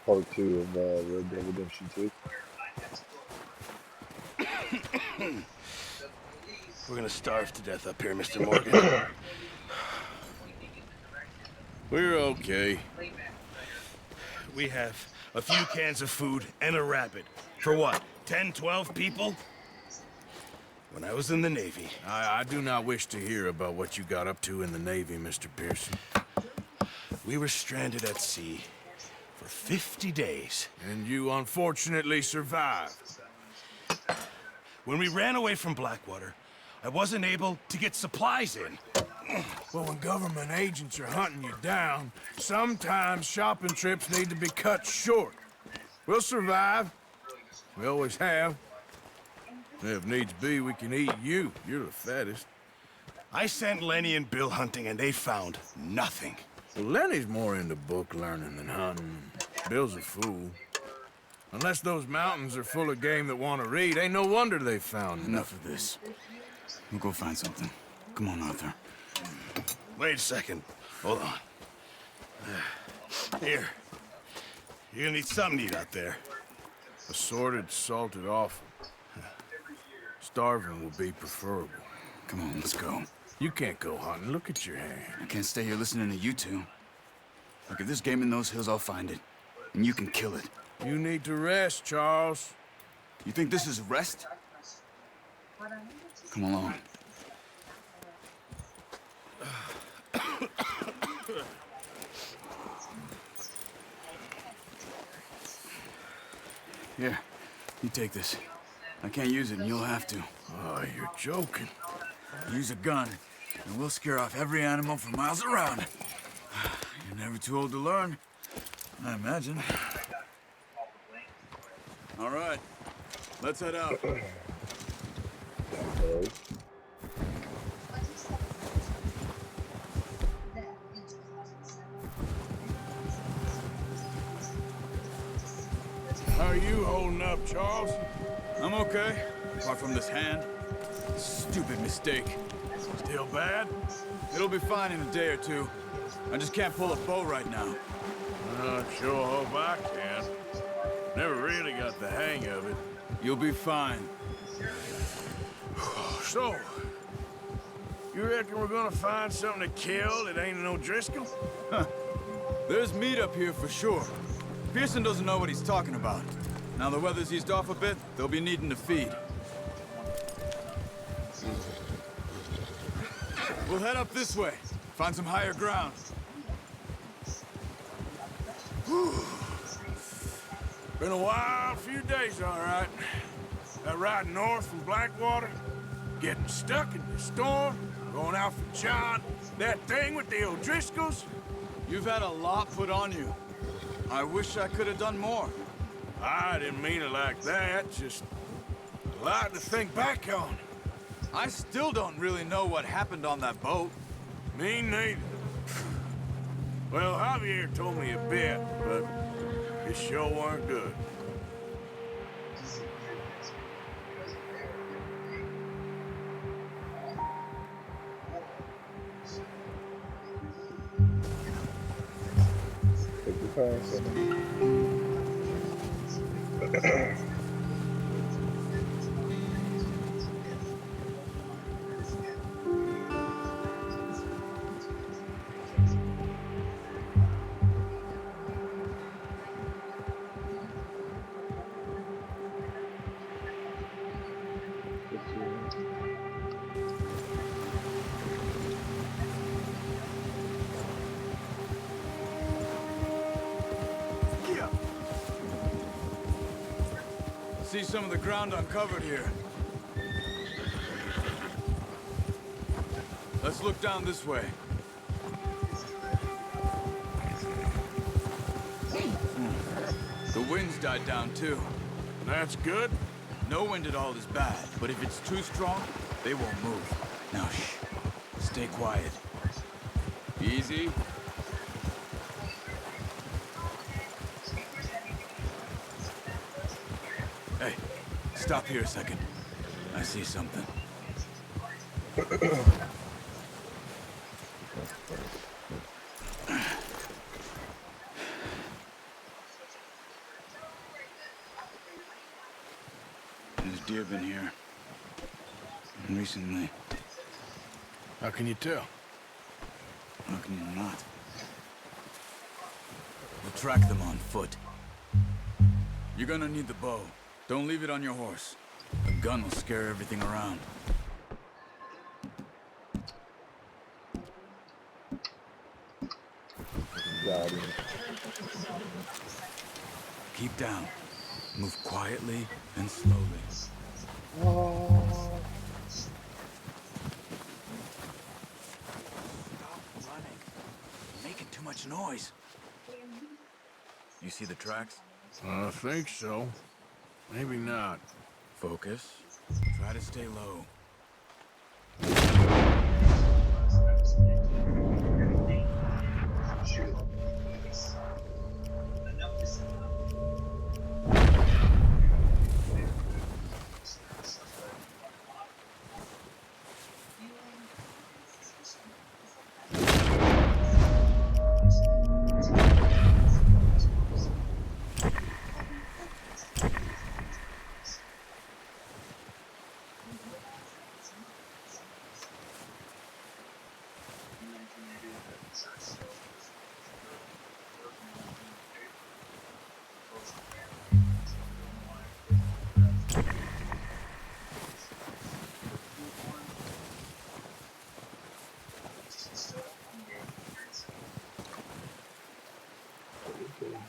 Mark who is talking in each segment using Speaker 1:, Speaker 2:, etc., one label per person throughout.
Speaker 1: Part 2 of Red Dead Redemption 2.
Speaker 2: We're gonna starve to death up here, Mr. Morgan. We're okay. We have a few cans of food and a rabbit. For what, 10, 12 people? When I was in the Navy...
Speaker 3: I do not wish to hear about what you got up to in the Navy, Mr. Pearson.
Speaker 2: We were stranded at sea for 50 days.
Speaker 3: And you unfortunately survived.
Speaker 2: When we ran away from Blackwater, I wasn't able to get supplies in.
Speaker 3: Well, when government agents are hunting you down, sometimes shopping trips need to be cut short. We'll survive. We always have. If needs be, we can eat you. You're the fattest.
Speaker 2: I sent Lenny and Bill hunting, and they found nothing.
Speaker 3: Well, Lenny's more into book learning than hunting. Bill's a fool. Unless those mountains are full of game that want to read, ain't no wonder they found
Speaker 4: Enough of this. We'll go find something. Come on, Arthur.
Speaker 2: Wait a second. Hold on. Here. You're gonna need something to eat out there.
Speaker 3: Assorted, salted offal. Starving will be preferable.
Speaker 4: Come on, let's go.
Speaker 3: You can't go hunting. Look at your hand.
Speaker 4: I can't stay here listening to you two. Look, if there's game in those hills, I'll find it. And you can kill it.
Speaker 3: You need to rest, Charles.
Speaker 4: You think this is rest? Come along. Here, you take this. I can't use it, and you'll have to.
Speaker 3: Oh, you're joking.
Speaker 4: Use a gun, and we'll scare off every animal for miles around. You're never too old to learn, I imagine. All right, let's head out.
Speaker 1: Okay.
Speaker 3: How are you holding up, Charles?
Speaker 4: I'm okay, apart from this hand. Stupid mistake.
Speaker 3: Still bad?
Speaker 4: It'll be fine in a day or two. I just can't pull a bow right now.
Speaker 3: Sure hope I can. Never really got the hang of it.
Speaker 4: You'll be fine.
Speaker 3: So, you reckon we're gonna find something to kill that ain't no Driscoll?
Speaker 4: There's meat up here for sure. Pearson doesn't know what he's talking about. Now the weather's eased off a bit, they'll be needing to feed. We'll head up this way. Find some higher ground.
Speaker 3: Been a wild few days, all right. That ride north from Blackwater, getting stuck in the storm, going out for John, that thing with the O'Driscolls.
Speaker 4: You've had a lot put on you. I wish I could have done more.
Speaker 3: I didn't mean it like that, just a lot to think back on.
Speaker 4: I still don't really know what happened on that boat.
Speaker 3: Me neither. Well, Javier told me a bit, but it sure weren't good.
Speaker 1: Take your time, son.
Speaker 4: See some of the ground uncovered here. Let's look down this way. The wind's died down too.
Speaker 3: That's good.
Speaker 4: No wind at all is bad, but if it's too strong, they won't move. Now shh. Stay quiet. Easy. Hey, stop here a second. I see something. deer been here. And recently.
Speaker 3: How can you tell?
Speaker 4: How can you not? We'll track them on foot. You're gonna need the bow. Don't leave it on your horse. A gun will scare everything around.
Speaker 1: Got him.
Speaker 4: Keep down. Move quietly and slowly.
Speaker 1: Oh.
Speaker 4: Stop running. You're making too much noise. You see the tracks?
Speaker 3: I think so. Maybe not.
Speaker 4: Focus. Try to stay low.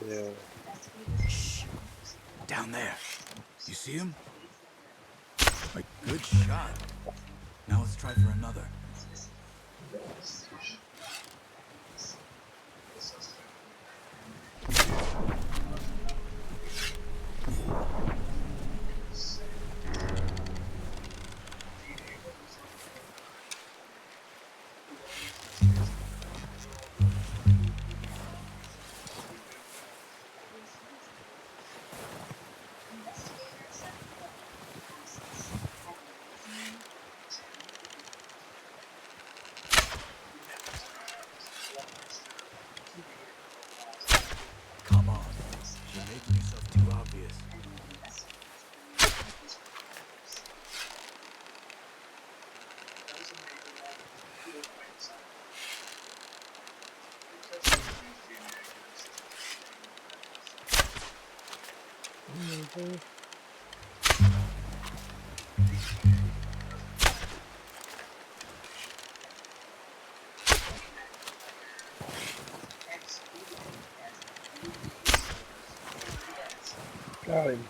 Speaker 1: Yeah.
Speaker 4: Shh. Down there. You see him? A good shot. Now let's try for another. Come on. You're making yourself too obvious.
Speaker 1: Got him.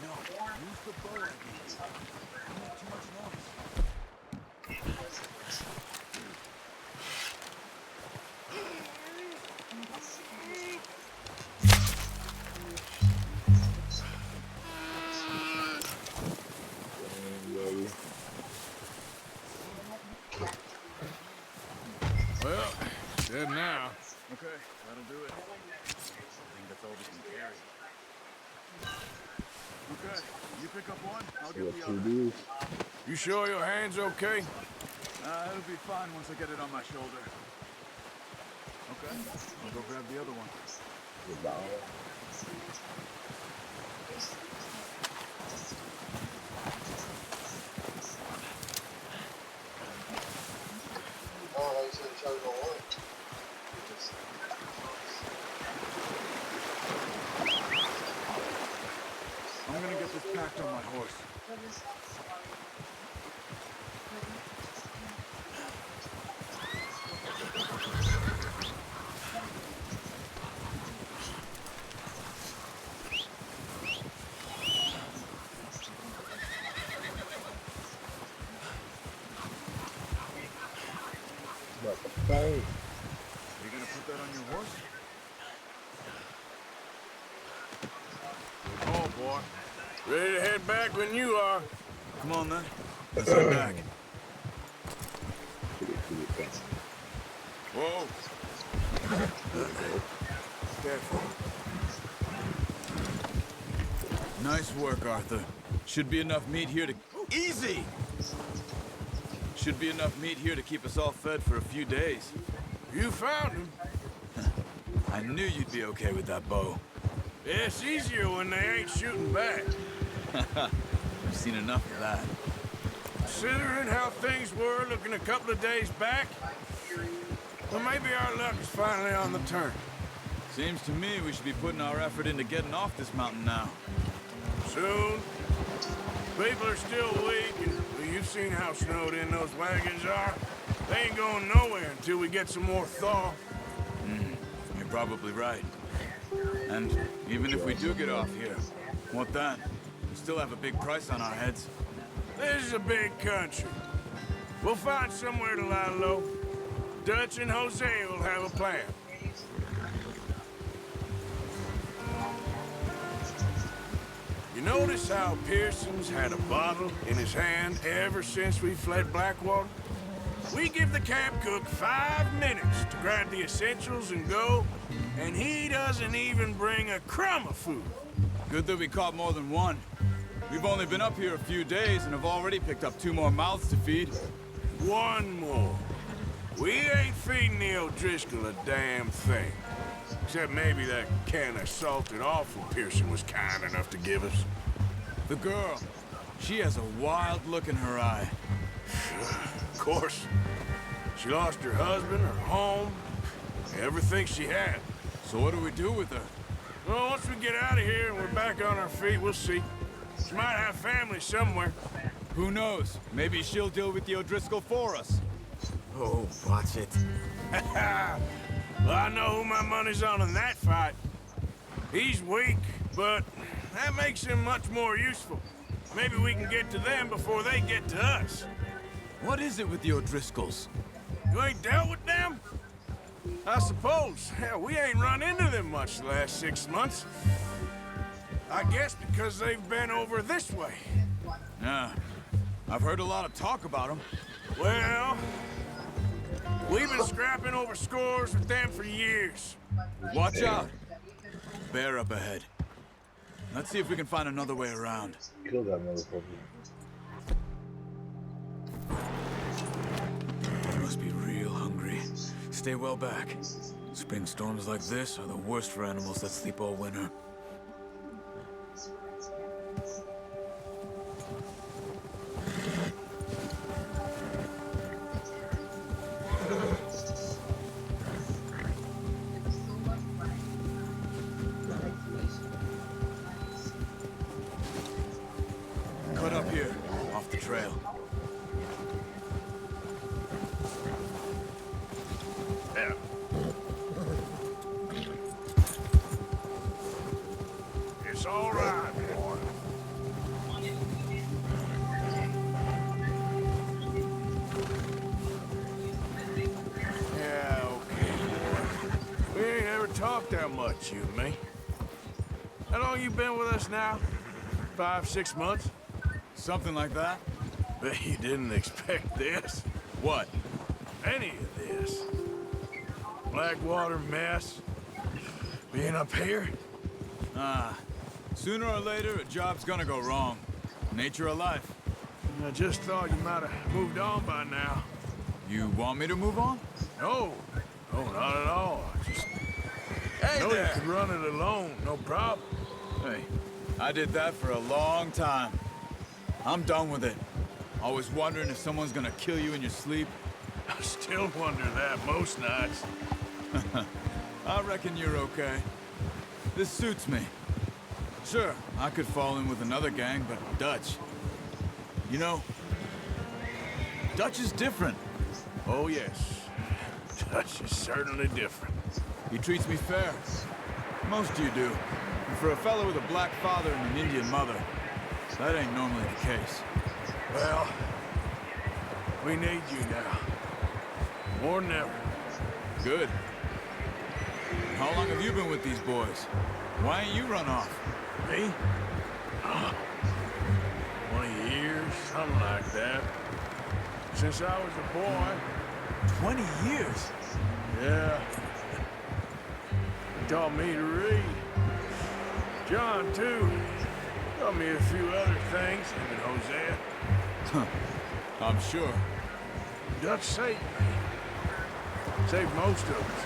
Speaker 4: No, use the bow I gave you. You make too much noise.
Speaker 1: Ready.
Speaker 3: Well, dead now.
Speaker 4: Okay, that'll do it. I think that's all we can carry. Okay, you pick up one, I'll
Speaker 1: See
Speaker 4: get
Speaker 1: what
Speaker 4: the
Speaker 1: two
Speaker 4: other.
Speaker 1: dudes.
Speaker 3: You sure your hand's okay?
Speaker 4: It'll be fine once I get it on my shoulder. Okay, I'll go grab the other one.
Speaker 1: The bow.
Speaker 4: I'm gonna get this packed on my horse.
Speaker 1: What the fuck?
Speaker 4: You gonna put that on your horse?
Speaker 3: Oh, boy. boy. Ready to head back when you are.
Speaker 4: Come on, then. Let's head back. Whoa. Careful. Nice work, Arthur. Should be enough meat here to... Easy! Should be enough meat here to keep us all fed for a few days.
Speaker 3: You found him.
Speaker 4: I knew you'd be okay with that bow.
Speaker 3: Yeah, it's easier when they ain't shooting back.
Speaker 4: I've seen enough of that.
Speaker 3: Considering how things were looking a couple of days back, well, maybe our luck is finally on the turn.
Speaker 4: Seems to me we should be putting our effort into getting off this mountain now.
Speaker 3: Soon. People are still weak, and well, you've seen how snowed in those wagons are. They ain't going nowhere until we get some more thaw.
Speaker 4: You're probably right. And even if we do get off here, what then? We still have a big price on our heads.
Speaker 3: This is a big country. We'll find somewhere to lie low. Dutch and Jose will have a plan. You notice how Pearson's had a bottle in his hand ever since we fled Blackwater? We give the camp cook 5 minutes to grab the essentials and go, and he doesn't even bring a crumb of food.
Speaker 4: Good that we caught more than one. We've only been up here a few days and have already picked up 2 more mouths to feed.
Speaker 3: 1 more. We ain't feeding the O'Driscoll a damn thing. Except maybe that can of salted offal Pearson was kind enough to give us.
Speaker 4: The girl, she has a wild look in her eye.
Speaker 3: Of course. She lost her husband, her home, everything she had.
Speaker 4: So what do we do with her?
Speaker 3: Well, once we get out of here and we're back on our feet, we'll see. She might have family somewhere.
Speaker 4: Who knows? Maybe she'll deal with the O'Driscoll for us.
Speaker 3: Oh, watch it. Well, I know who my money's on in that fight. He's weak, but that makes him much more useful. Maybe we can get to them before they get to us.
Speaker 4: What is it with the O'Driscolls?
Speaker 3: You ain't dealt with them? I suppose. Hell, we ain't run into them much the last 6 months. I guess because they've been over this way.
Speaker 4: Yeah, I've heard a lot of talk about them.
Speaker 3: Well, we've been scrapping over scores with them for years.
Speaker 4: Watch out. Bear up ahead. Let's see if we can find another way around.
Speaker 1: Kill that motherfucker.
Speaker 4: They must be real hungry. Stay well back. Spring storms like this are the worst for animals that sleep all winter. Cut up here, off the trail.
Speaker 3: Yeah. It's all right, boy. Yeah, okay, boy. We ain't ever talked that much, you and me. How long you been with us now? 5, 6 months?
Speaker 4: Something like that?
Speaker 3: Bet you didn't expect this.
Speaker 4: What?
Speaker 3: Any of this. Blackwater mess. Being up here?
Speaker 4: Sooner or later, a job's gonna go wrong. Nature of life.
Speaker 3: I just thought you might have moved on by now.
Speaker 4: You want me to move on?
Speaker 3: No. No, not at all. I just
Speaker 4: Hey
Speaker 3: know you could run it alone, no problem.
Speaker 4: Hey, I did that for a long time. I'm done with it. Always wondering if someone's gonna kill you in your sleep.
Speaker 3: I still wonder that most nights.
Speaker 4: I reckon you're okay. This suits me. Sure, I could fall in with another gang, but Dutch... You know, Dutch is different.
Speaker 3: Oh, yes. Dutch is certainly different.
Speaker 4: He treats me fair. Most you do. And for a fellow with a black father and an Indian mother, that ain't normally the case.
Speaker 3: Well, we need you now. More than ever.
Speaker 4: Good. How long have you been with these boys? Why ain't you run off?
Speaker 3: Me? 20 years, something like that. Since I was a boy.
Speaker 4: 20 years?
Speaker 3: Yeah. He taught me to read. John, too. Taught me a few other things, him and Hosea.
Speaker 4: I'm sure.
Speaker 3: Dutch saved me. Saved most of us.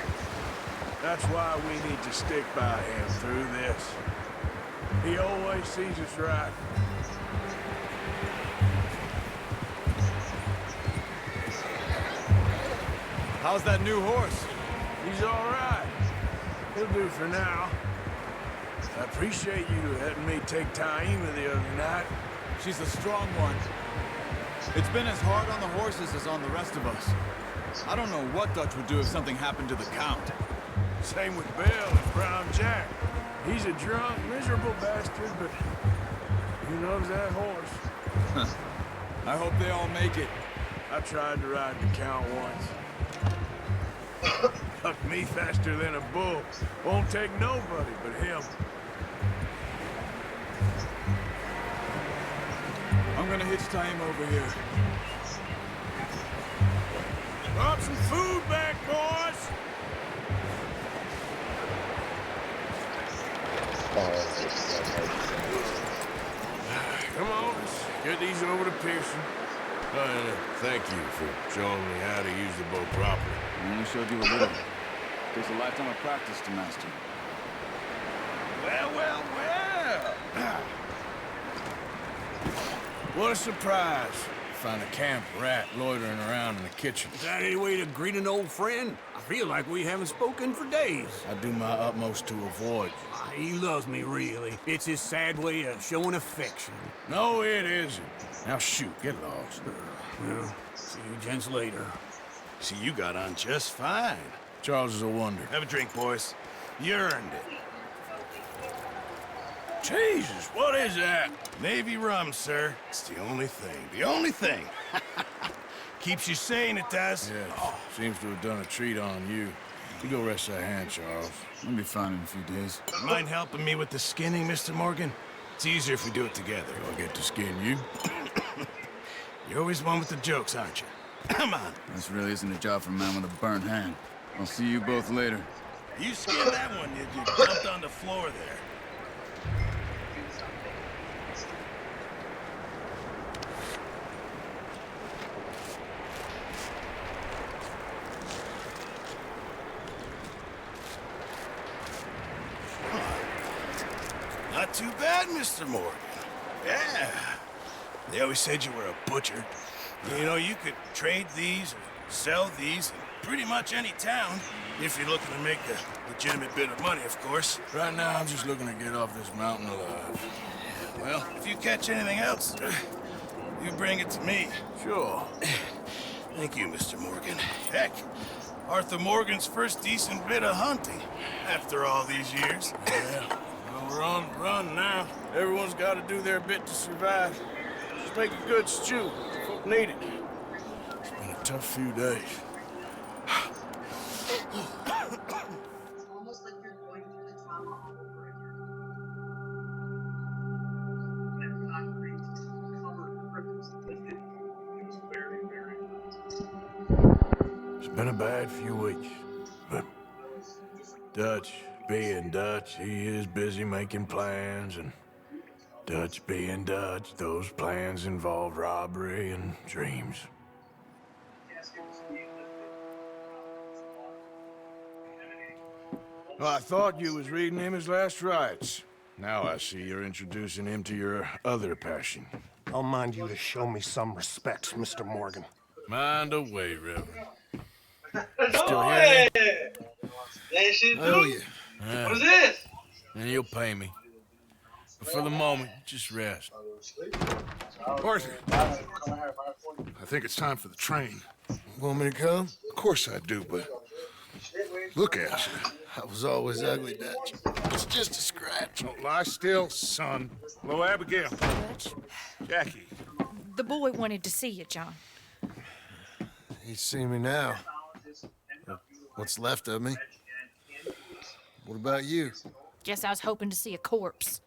Speaker 3: That's why we need to stick by him through this. He always sees us right.
Speaker 4: How's that new horse?
Speaker 3: He's all right. He'll do for now. I appreciate you letting me take Taima the other night.
Speaker 4: She's a strong one. It's been as hard on the horses as on the rest of us. I don't know what Dutch would do if something happened to the Count.
Speaker 3: Same with Bill and Brown Jack. He's a drunk, miserable bastard, but he loves that horse.
Speaker 4: I hope they all make it.
Speaker 3: I tried to ride the Count once. Hucked me faster than a bull. Won't take nobody but him.
Speaker 4: I'm gonna hitch Taima over here.
Speaker 3: Brought some food back, boys! Come on, let's get these over to Pearson.
Speaker 5: Thank you for showing me how to use the boat properly.
Speaker 4: I only showed you a little. Takes a lifetime of practice to master.
Speaker 3: Well, well, well! What a surprise. Find a camp rat loitering around in the kitchen.
Speaker 6: Is that any way to greet an old friend? I feel like we haven't spoken for days.
Speaker 3: I do my utmost to avoid you.
Speaker 6: He loves me, really. It's his sad way of showing affection.
Speaker 3: No, it isn't. Now shoot, get lost.
Speaker 6: Well, see you gents later.
Speaker 2: See, you got on just fine.
Speaker 3: Charles is a wonder.
Speaker 2: Have a drink, boys. You earned it.
Speaker 3: Jesus, what is that?
Speaker 2: Navy rum, sir. It's the only thing. The only thing. Keeps you sane, it does.
Speaker 3: Yes, seems to have done a treat on you. You go rest that hand, Charles.
Speaker 4: I'll be fine in a few days.
Speaker 2: Mind helping me with the skinning, Mr. Morgan? It's easier if we do it together.
Speaker 3: I'll get to skin you.
Speaker 2: You're always one with the jokes, aren't you? Come on.
Speaker 4: This really isn't a job for a man with a burnt hand. I'll see you both later.
Speaker 2: You skinned that one, did you? Jumped on the floor there. Not too bad, Mr. Morgan. Yeah. They always said you were a butcher. You know, you could trade these or sell these in pretty much any town if you're looking to make a legitimate bit of money, of course.
Speaker 3: Right now, I'm just looking to get off this mountain alive.
Speaker 2: Well, if you catch anything else, you bring it to me.
Speaker 3: Sure.
Speaker 2: Thank you, Mr. Morgan. Heck, Arthur Morgan's first decent bit of hunting after all these years.
Speaker 3: Yeah. Well, we're on the run now. Everyone's got to do their bit to survive. Just make a good stew. Folk need it. It's been a tough few days.
Speaker 7: Almost like you're going through the trauma all over again. That concrete covered ripples. It was very, very
Speaker 3: It's been a bad few weeks, but Dutch being Dutch, he is busy making plans, and Dutch being Dutch, those plans involve robbery and dreams. Well, I thought you was reading him his last rites. Now I see you're introducing him to your other passion.
Speaker 8: I'll mind you to show me some respect, Mr. Morgan.
Speaker 3: Mind away, Reverend.
Speaker 9: Still here? That shit
Speaker 3: Oh,
Speaker 9: too?
Speaker 3: yeah.
Speaker 9: What's this?
Speaker 3: And you'll pay me. But for the moment, just rest.
Speaker 10: Arthur, I think it's time for the train.
Speaker 3: Want me to come?
Speaker 10: Of course I do, but look at you.
Speaker 3: I was always ugly, Dutch. It's just a scratch.
Speaker 10: Don't lie still, son. Hello, Abigail.
Speaker 11: Dutch,
Speaker 10: Jackie.
Speaker 11: the boy wanted to see you, John.
Speaker 3: He'd see me now. What's left of me? What about you?
Speaker 11: Guess I was hoping to see a corpse.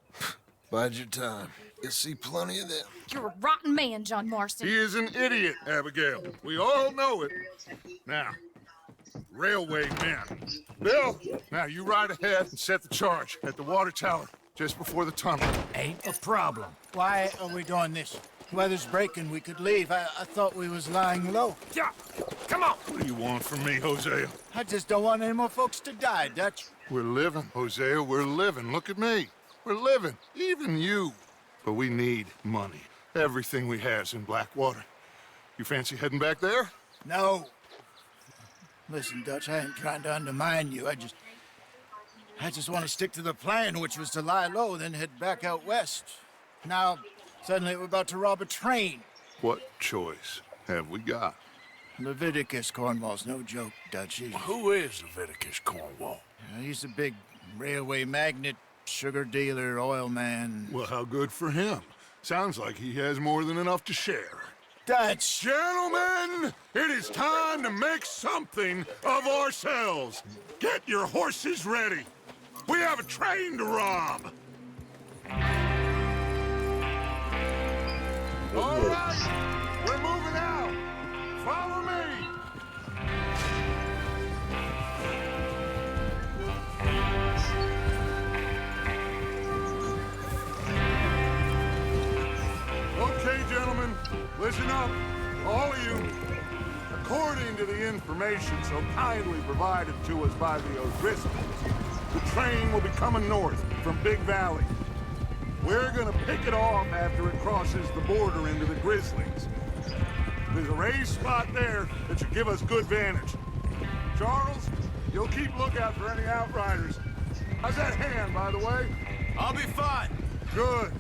Speaker 3: Bide your time.
Speaker 5: You'll see plenty of them.
Speaker 11: You're a rotten man, John Marston.
Speaker 10: He is an idiot, Abigail. We all know it. Now, railway men. Bill, now you ride ahead and set the charge at the water tower just before the tunnel.
Speaker 3: Ain't a problem. Why are we doing this? Weather's breaking. We could leave. I thought we was lying low.
Speaker 10: Yeah, come on. What do you want from me, Hosea?
Speaker 3: I just don't want any more folks to die, Dutch.
Speaker 10: We're living, Hosea. We're living. Look at me. We're living. Even you. But we need money. Everything we has in Blackwater. You fancy heading back there?
Speaker 3: No. Listen, Dutch, I ain't trying to undermine you. I just want to stick to the plan, which was to lie low, then head back out west. Now, suddenly we're about to rob a train.
Speaker 10: What choice have we got?
Speaker 3: Leviticus Cornwall's no joke, Dutch.
Speaker 10: Who is Leviticus Cornwall?
Speaker 3: He's a big railway magnate, sugar dealer, oil man.
Speaker 10: Well, how good for him. Sounds like he has more than enough to share.
Speaker 3: Dutch!
Speaker 10: Gentlemen, it is time to make something of ourselves. Get your horses ready. We have a train to rob. All right, we're moving out. Follow me. Okay, gentlemen, listen up, all of you. According to the information so kindly provided to us by the O'Driscolls, the train will be coming north from Big Valley. We're gonna pick it off after it crosses the border into the Grizzlies. There's a raised spot there that should give us good vantage. Charles, you'll keep lookout for any outriders. How's that hand, by the way?
Speaker 4: I'll be fine.
Speaker 10: Good.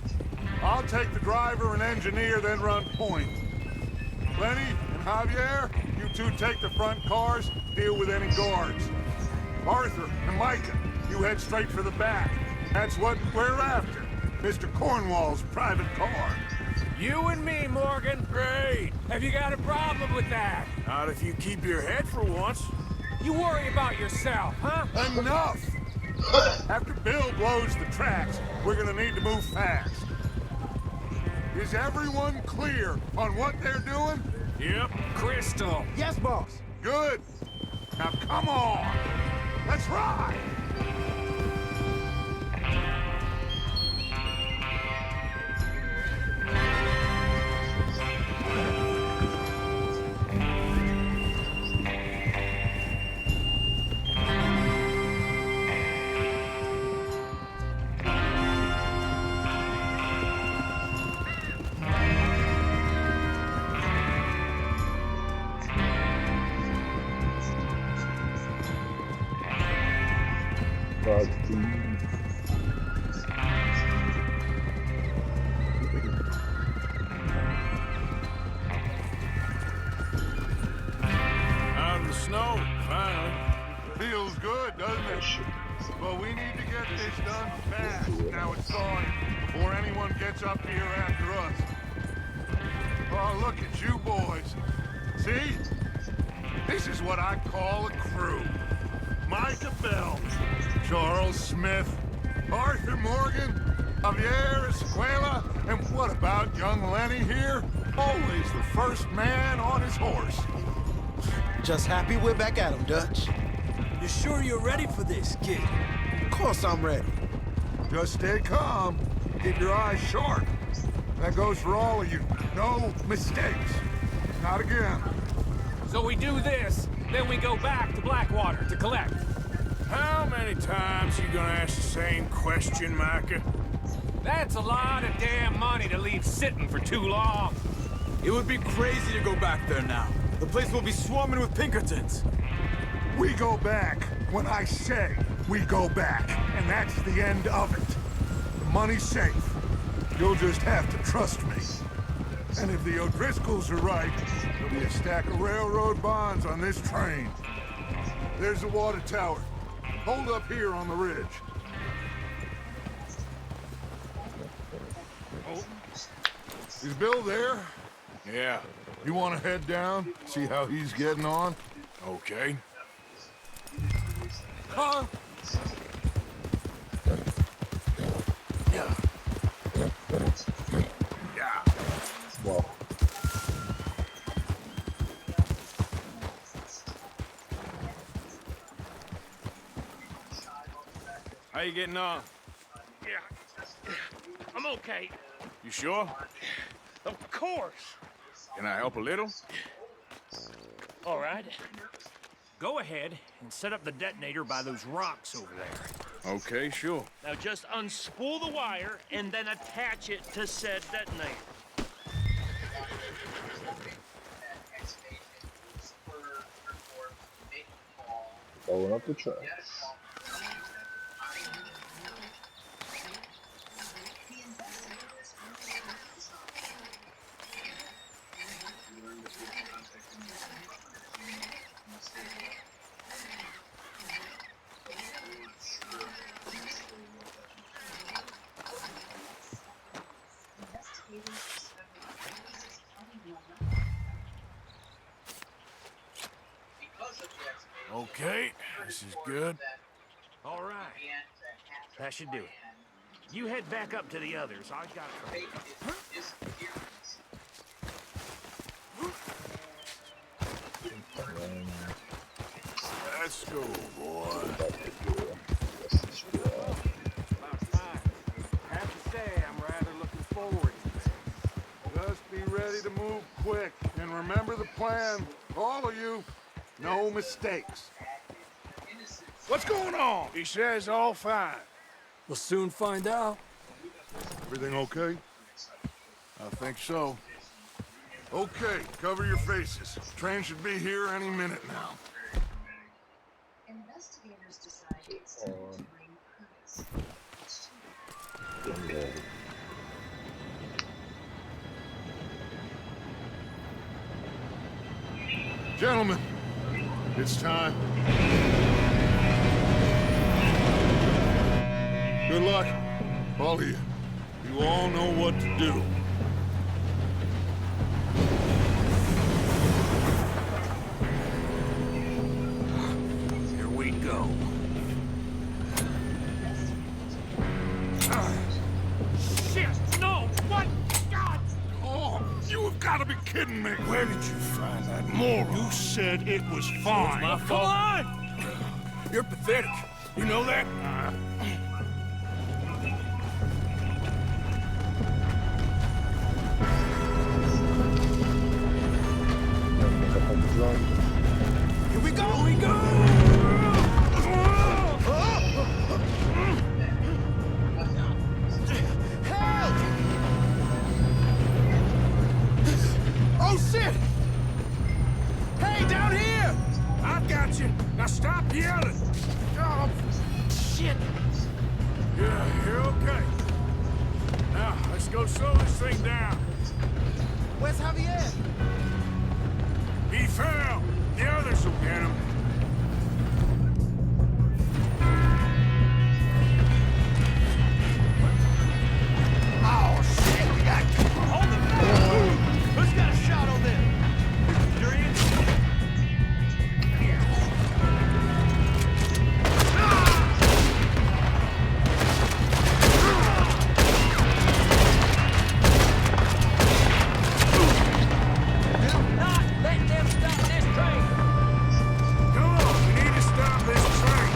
Speaker 10: I'll take the driver and engineer, then run point. Lenny and Javier, you two take the front cars, deal with any guards. Arthur and Micah, you head straight for the back. That's what we're after. Mr. Cornwall's private car.
Speaker 6: You and me, Morgan.
Speaker 3: Great!
Speaker 6: Have you got a problem with that?
Speaker 3: Not if you keep your head for once.
Speaker 6: You worry about yourself, huh?
Speaker 10: Enough! After Bill blows the tracks, we're gonna need to move fast. Is everyone clear on what they're doing?
Speaker 6: Yep. Crystal.
Speaker 3: Yes, boss.
Speaker 10: Good. Now come on. Let's ride.
Speaker 3: Out in the snow, finally.
Speaker 10: Feels good, doesn't it? But we need to get this done fast. Now it's thawing before anyone gets up here after us. Oh, look at you boys. See? This is what I call a crew. Micah Bell, Charles Smith, Arthur Morgan, Javier Escuela, and what about young Lenny here? Always the first man on his horse.
Speaker 12: Just happy we're back at him, Dutch.
Speaker 6: You sure you're ready for this, kid?
Speaker 12: Of course I'm ready.
Speaker 10: Just stay calm. Keep your eyes sharp. That goes for all of you. No mistakes. Not again.
Speaker 6: So we do this, then we go back to Blackwater to collect.
Speaker 3: How many times you gonna ask the same question, Micah?
Speaker 6: That's a lot of damn money to leave sitting for too long.
Speaker 4: It would be crazy to go back there now. The place will be swarming with Pinkertons.
Speaker 10: We go back when I say we go back, and that's the end of it. The money's safe. You'll just have to trust me. And if the O'Driscolls are right, there'll be a stack of railroad bonds on this train. There's the water tower. Hold up here on the ridge. Oh. Is Bill there?
Speaker 3: Yeah.
Speaker 10: You want to head down, see how he's getting on?
Speaker 3: Okay.
Speaker 10: Huh?
Speaker 3: Yeah. How you getting on?
Speaker 13: Yeah. I'm okay.
Speaker 3: You sure?
Speaker 13: Of course.
Speaker 3: Can I help a little?
Speaker 13: All right. Go ahead and set up the detonator by those rocks over there.
Speaker 3: Okay, sure.
Speaker 13: Now just unspool the wire and then attach it to said detonator.
Speaker 1: Blowing up the truck.
Speaker 3: Okay, this is good.
Speaker 13: All right. That should do it. You head back up to the others. I got it.
Speaker 3: Let's go, boy.
Speaker 10: Have to say, I'm rather looking forward to this. Just be ready to move quick, and remember the plan, all of you. No mistakes.
Speaker 3: What's going on? He says all fine.
Speaker 6: We'll soon find out.
Speaker 10: Everything okay?
Speaker 3: I think so.
Speaker 10: Okay, cover your faces. Train should be here any minute now.
Speaker 14: Investigators decide it's time to bring Curtis.
Speaker 10: Gentlemen, it's time. Good luck, all of you. You all know what to do.
Speaker 6: Here we go.
Speaker 13: Shit! No! What? God!
Speaker 10: Oh, you have got to be kidding me.
Speaker 3: Where did you find that moron?
Speaker 10: You said it was fine.
Speaker 3: My fault. Come on! You're pathetic. You know that?
Speaker 12: Here we go! Here we go! Help! Oh, shit! Hey, down here!
Speaker 3: I've got you. Now stop yelling. Oh,
Speaker 13: Shit!
Speaker 3: yeah, you're okay. Now, let's go slow this thing down.
Speaker 12: Where's Javier?
Speaker 3: He fell. The others will get him.
Speaker 12: Oh, shit! We got...
Speaker 13: Hold the phone! Who's got a shot on them? Durian? Not let them stop this train!
Speaker 3: Come on, we need to stop this train.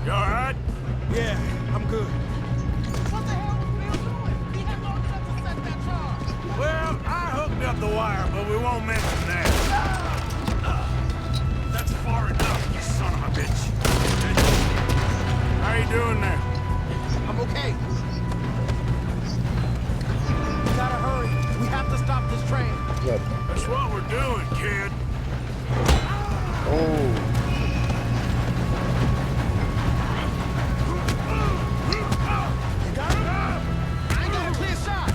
Speaker 3: You all right?
Speaker 12: Yeah, I'm good. What the hell was Bill doing? He had long enough to set that charge.
Speaker 3: Well, I hooked up the wire, but we won't mention that.
Speaker 13: That's far enough, you son of a bitch!
Speaker 3: How you doing there?
Speaker 12: I'm okay. We gotta hurry. We have to stop this train.
Speaker 3: That's what we're doing, kid.
Speaker 1: Oh.
Speaker 12: You got him? I ain't got a clear shot.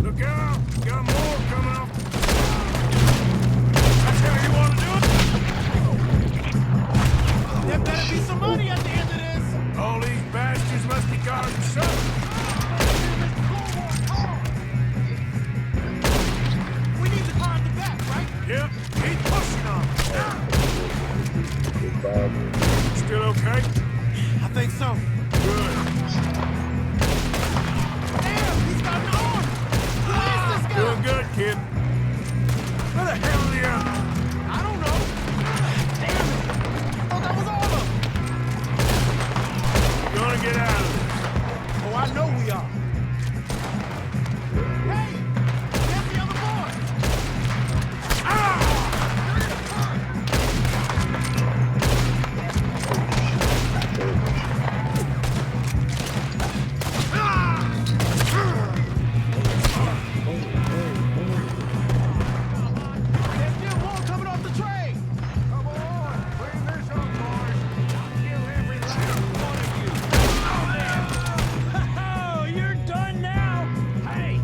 Speaker 3: Look out! Got more coming up. That's how you want to do it?
Speaker 12: There better be some money at the end of this.
Speaker 3: All these bastards must be guarding something. okay?
Speaker 12: I think so.
Speaker 3: Good.
Speaker 12: Damn, he's got an arm! Who is this guy?
Speaker 3: Doing good, kid. Where the hell are you?
Speaker 12: I don't know. Damn it! I thought that was all of them.
Speaker 3: You're gonna get out of this.
Speaker 12: Oh, I know we are. Hey! There's the other boy! There's still more coming off the train!
Speaker 10: Come on, clean this up, boys.
Speaker 13: Kill every last one of you. Oh, you're done now. Hey,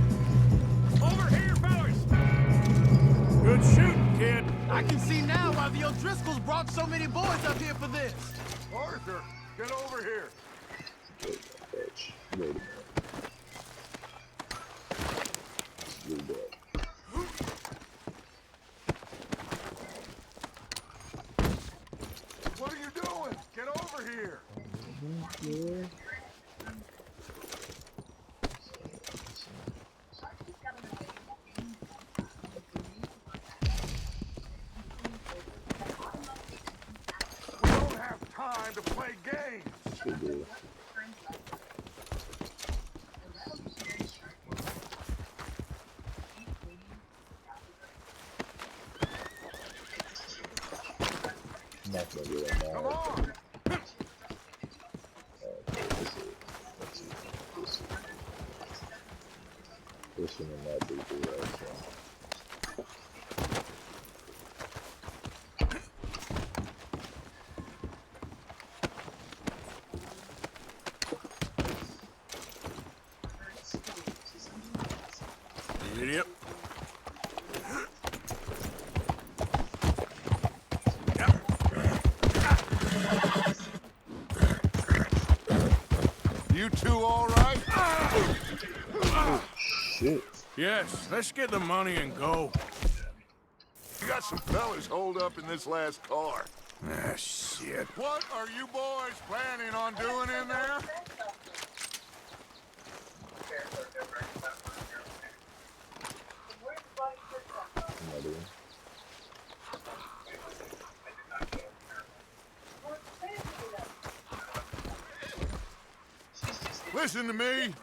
Speaker 13: over here, fellas.
Speaker 3: Good shooting, kid.
Speaker 12: I can see now why the O'Driscolls brought so many boys up here for this.
Speaker 10: Arthur, get over here.
Speaker 1: Wait a minute. Do that.
Speaker 10: What are you doing? Get over here. We don't have time to play games.
Speaker 1: We do. I'm not gonna do it now.
Speaker 10: Come on.
Speaker 1: Okay, let's see. This one in that big direction.
Speaker 3: Idiot.
Speaker 10: You two all right?
Speaker 1: Shit.
Speaker 3: Yes, let's get the money and go.
Speaker 10: You got some fellas holed up in this last car.
Speaker 3: Ah, shit.
Speaker 10: What are you boys planning on doing in there?
Speaker 1: Another one.
Speaker 10: Listen to me.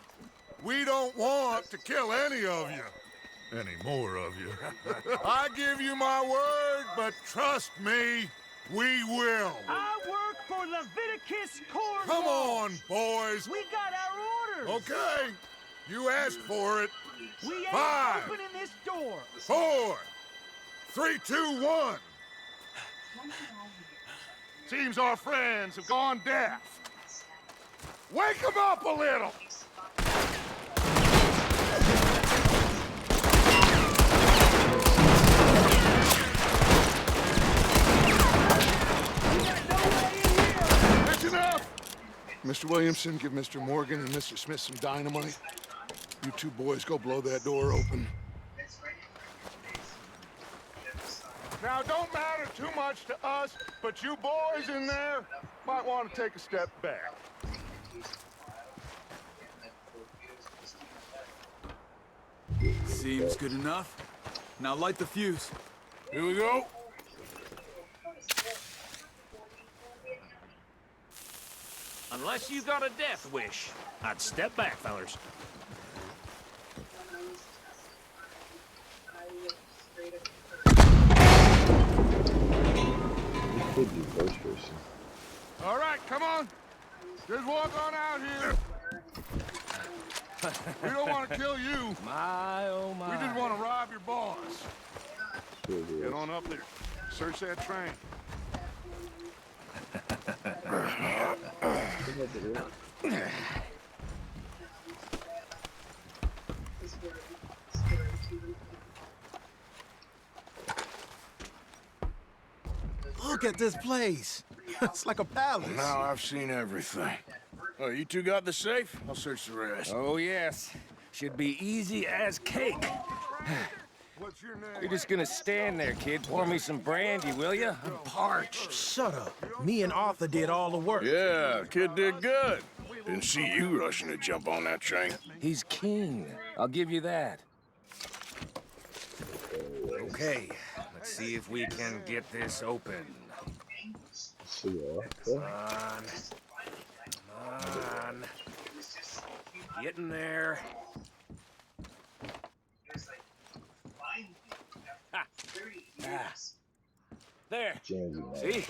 Speaker 10: We don't want to kill any of you. Any more of you. I give you my word, but trust me, we will.
Speaker 13: I work for Leviticus Corps.
Speaker 10: Come on, boys.
Speaker 13: We got our orders.
Speaker 10: Okay. You asked for it.
Speaker 13: We ain't
Speaker 10: 5,
Speaker 13: opening this door.
Speaker 10: 4, 3, 2, 1. Seems our friends have gone deaf. Wake them up a little. That's enough. Mr. Williamson, give Mr. Morgan and Mr. Smith some dynamite. You two boys go blow that door open. Now, don't matter too much to us, but you boys in there might want to take a step back.
Speaker 4: Seems good enough. Now light the fuse.
Speaker 3: Here we go.
Speaker 13: Unless you got a death wish, I'd step back, fellas.
Speaker 1: We could do first person.
Speaker 10: All right, come on. Just walk on out here. We don't want to kill you.
Speaker 13: My, oh my.
Speaker 10: We just want to rob your boss.
Speaker 1: Sure do.
Speaker 10: Get on up there. Search that train.
Speaker 12: Look at this place. It's like a palace.
Speaker 3: Now I've seen everything. Oh, you two got the safe? I'll search the rest.
Speaker 13: Oh, yes. Should be easy as cake.
Speaker 10: What's your name?
Speaker 15: You're just gonna stand there, kid. Pour me some brandy, will you? I'm parched.
Speaker 12: Shut up. Me and Arthur did all the work.
Speaker 5: Yeah, kid did good. Didn't see you rushing to jump on that train.
Speaker 15: He's keen. I'll give you that.
Speaker 13: Okay, let's see if we can get this open. Come on. Get in there. Ha. Ah. There. See?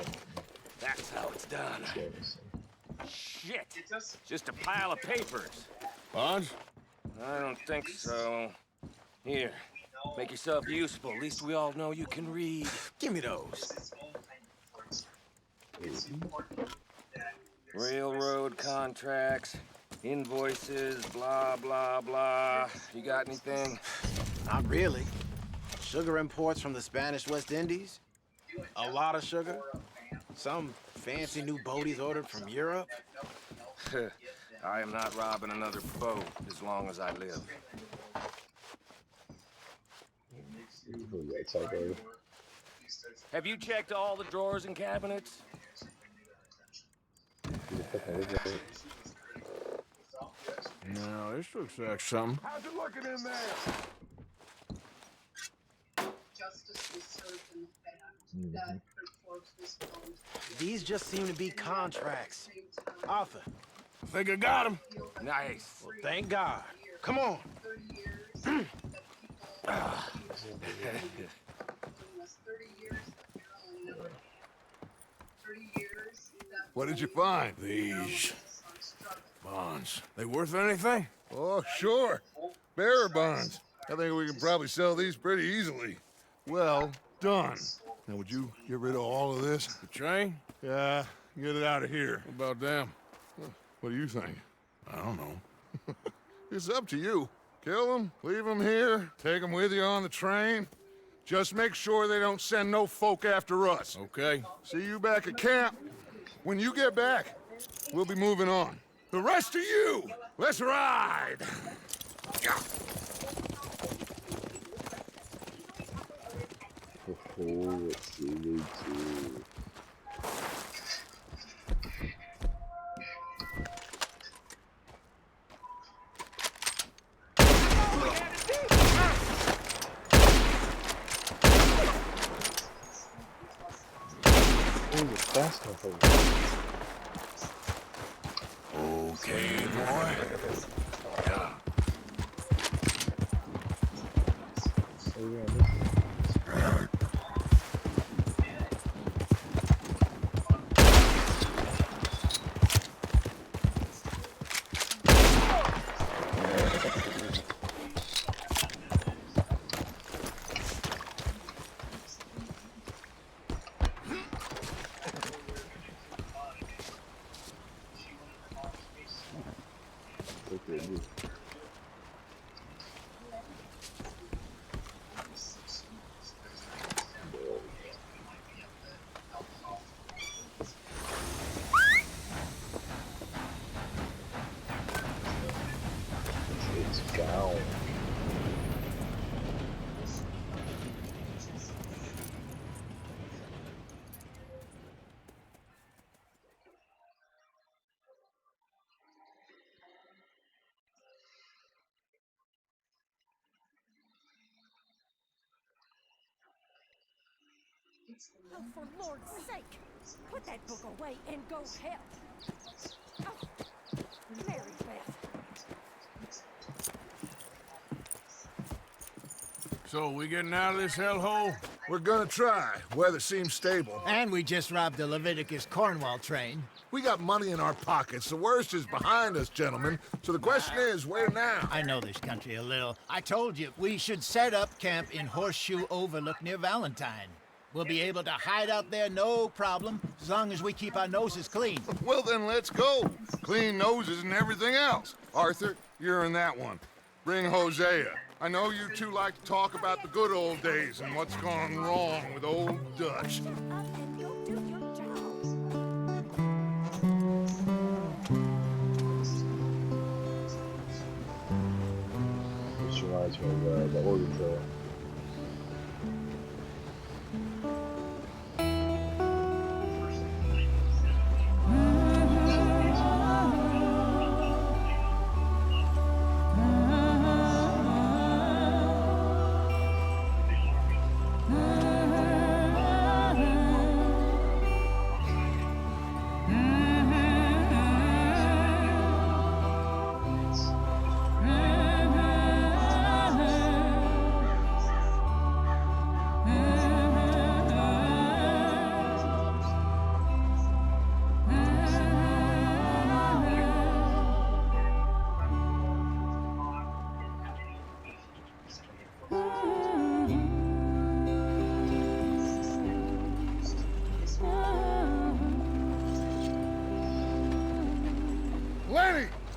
Speaker 13: That's how it's done. Shit. Just a pile of papers.
Speaker 5: Bonds?
Speaker 15: I don't think so. Here. Make yourself useful. At least we all know you can read.
Speaker 12: Give me those.
Speaker 15: Railroad contracts, invoices, blah, blah, blah. You got anything?
Speaker 12: Not really. Sugar imports from the Spanish West Indies. A lot of sugar. Some fancy new boat he's ordered from Europe.
Speaker 15: I am not robbing another boat as long as I live. Have you checked all the drawers and cabinets?
Speaker 3: No, this looks like something.
Speaker 10: How's it looking in there?
Speaker 14: Justice was served in the fact that Kurt Forbes was found.
Speaker 12: These just seem to be contracts. Arthur.
Speaker 3: I think I got him.
Speaker 15: Nice.
Speaker 12: Well, thank God. Come on.
Speaker 10: What did you find?
Speaker 3: These bonds. They worth anything?
Speaker 10: Oh, sure. Bearer bonds. I think we can probably sell these pretty easily.
Speaker 3: Well done.
Speaker 10: Now, would you get rid of all of this?
Speaker 3: The train?
Speaker 10: Yeah, get it out of here.
Speaker 3: What about them?
Speaker 10: What do you think?
Speaker 3: I don't know.
Speaker 10: It's up to you. Kill them, leave them here, take them with you on the train. Just make sure they don't send no folk after us.
Speaker 3: Okay.
Speaker 10: See you back at camp. When you get back, we'll be moving on. The rest of you, let's ride!
Speaker 1: Let's see, we do.
Speaker 2: Okay, boy. Yeah. It's down.
Speaker 11: Oh, for Lord's sake, put that book away and go help. Oh, Mary Beth.
Speaker 3: So, we getting out of this hellhole?
Speaker 10: We're gonna try. Weather seems stable.
Speaker 12: And we just robbed the Leviticus Cornwall train.
Speaker 10: We got money in our pockets. The worst is behind us, gentlemen. So the question is, where now?
Speaker 12: I know this country a little. I told you, we should set up camp in Horseshoe Overlook near Valentine. We'll be able to hide out there no problem, as long as we keep our noses clean.
Speaker 10: Well, then let's go. Clean noses and everything else. Arthur, you're in that one. Bring Hosea. I know you two like to talk about the good old days and what's gone wrong with old Dutch.
Speaker 1: This reminds me of the Oregon Trail.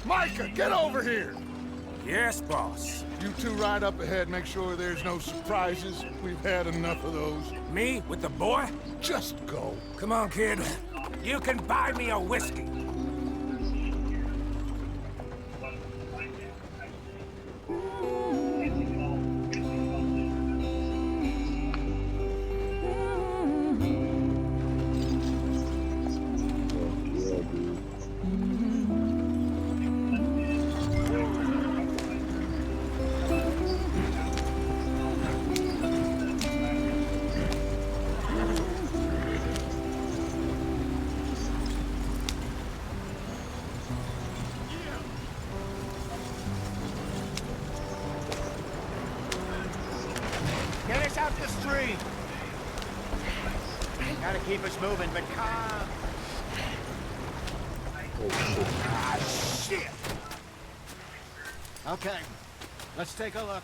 Speaker 10: Micah, get over here!
Speaker 3: Yes, boss.
Speaker 10: You two ride up ahead, make sure there's no surprises. We've had enough of those.
Speaker 3: Me with the boy?
Speaker 10: Just go.
Speaker 3: Come on, kid. You can buy me a whiskey.
Speaker 12: Get us out the street. Gotta keep us moving, but calm. Ah, shit. Okay, let's take a look.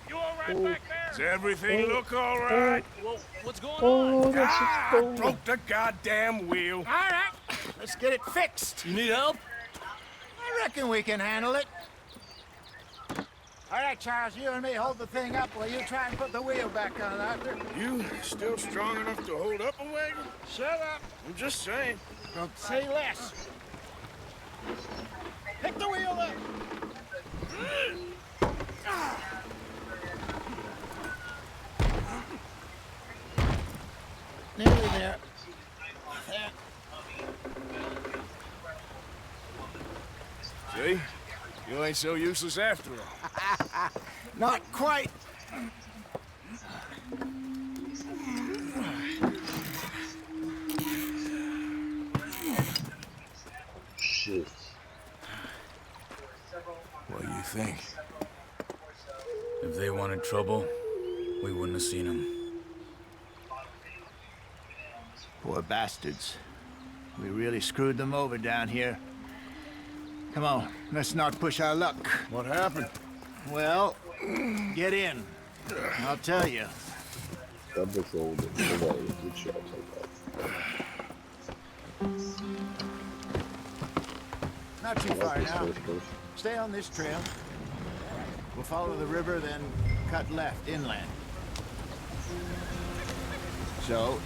Speaker 13: You all right back there?
Speaker 3: Does everything look all right?
Speaker 13: Well, what's going on?
Speaker 3: I broke the goddamn wheel.
Speaker 12: All right, let's get it fixed.
Speaker 13: You need help?
Speaker 12: I reckon we can handle it. All right, Charles, you and me hold the thing up while you try and put the wheel back on, Arthur.
Speaker 3: You still strong enough to hold up a wagon?
Speaker 12: Shut up.
Speaker 3: I'm just saying.
Speaker 12: Don't say less. Pick the wheel up. Nearly there. There.
Speaker 3: See? You ain't so useless after all.
Speaker 12: Not quite.
Speaker 1: Shit.
Speaker 4: What do you think? If they wanted trouble, we wouldn't have seen them.
Speaker 12: Poor bastards. We really screwed them over down here. Come on, let's not push our luck.
Speaker 3: What happened?
Speaker 12: Well, get in. I'll tell you.
Speaker 1: Double shoulder. Good shot.
Speaker 12: Not too far now. Stay on this trail. We'll follow the river, then cut left inland. So,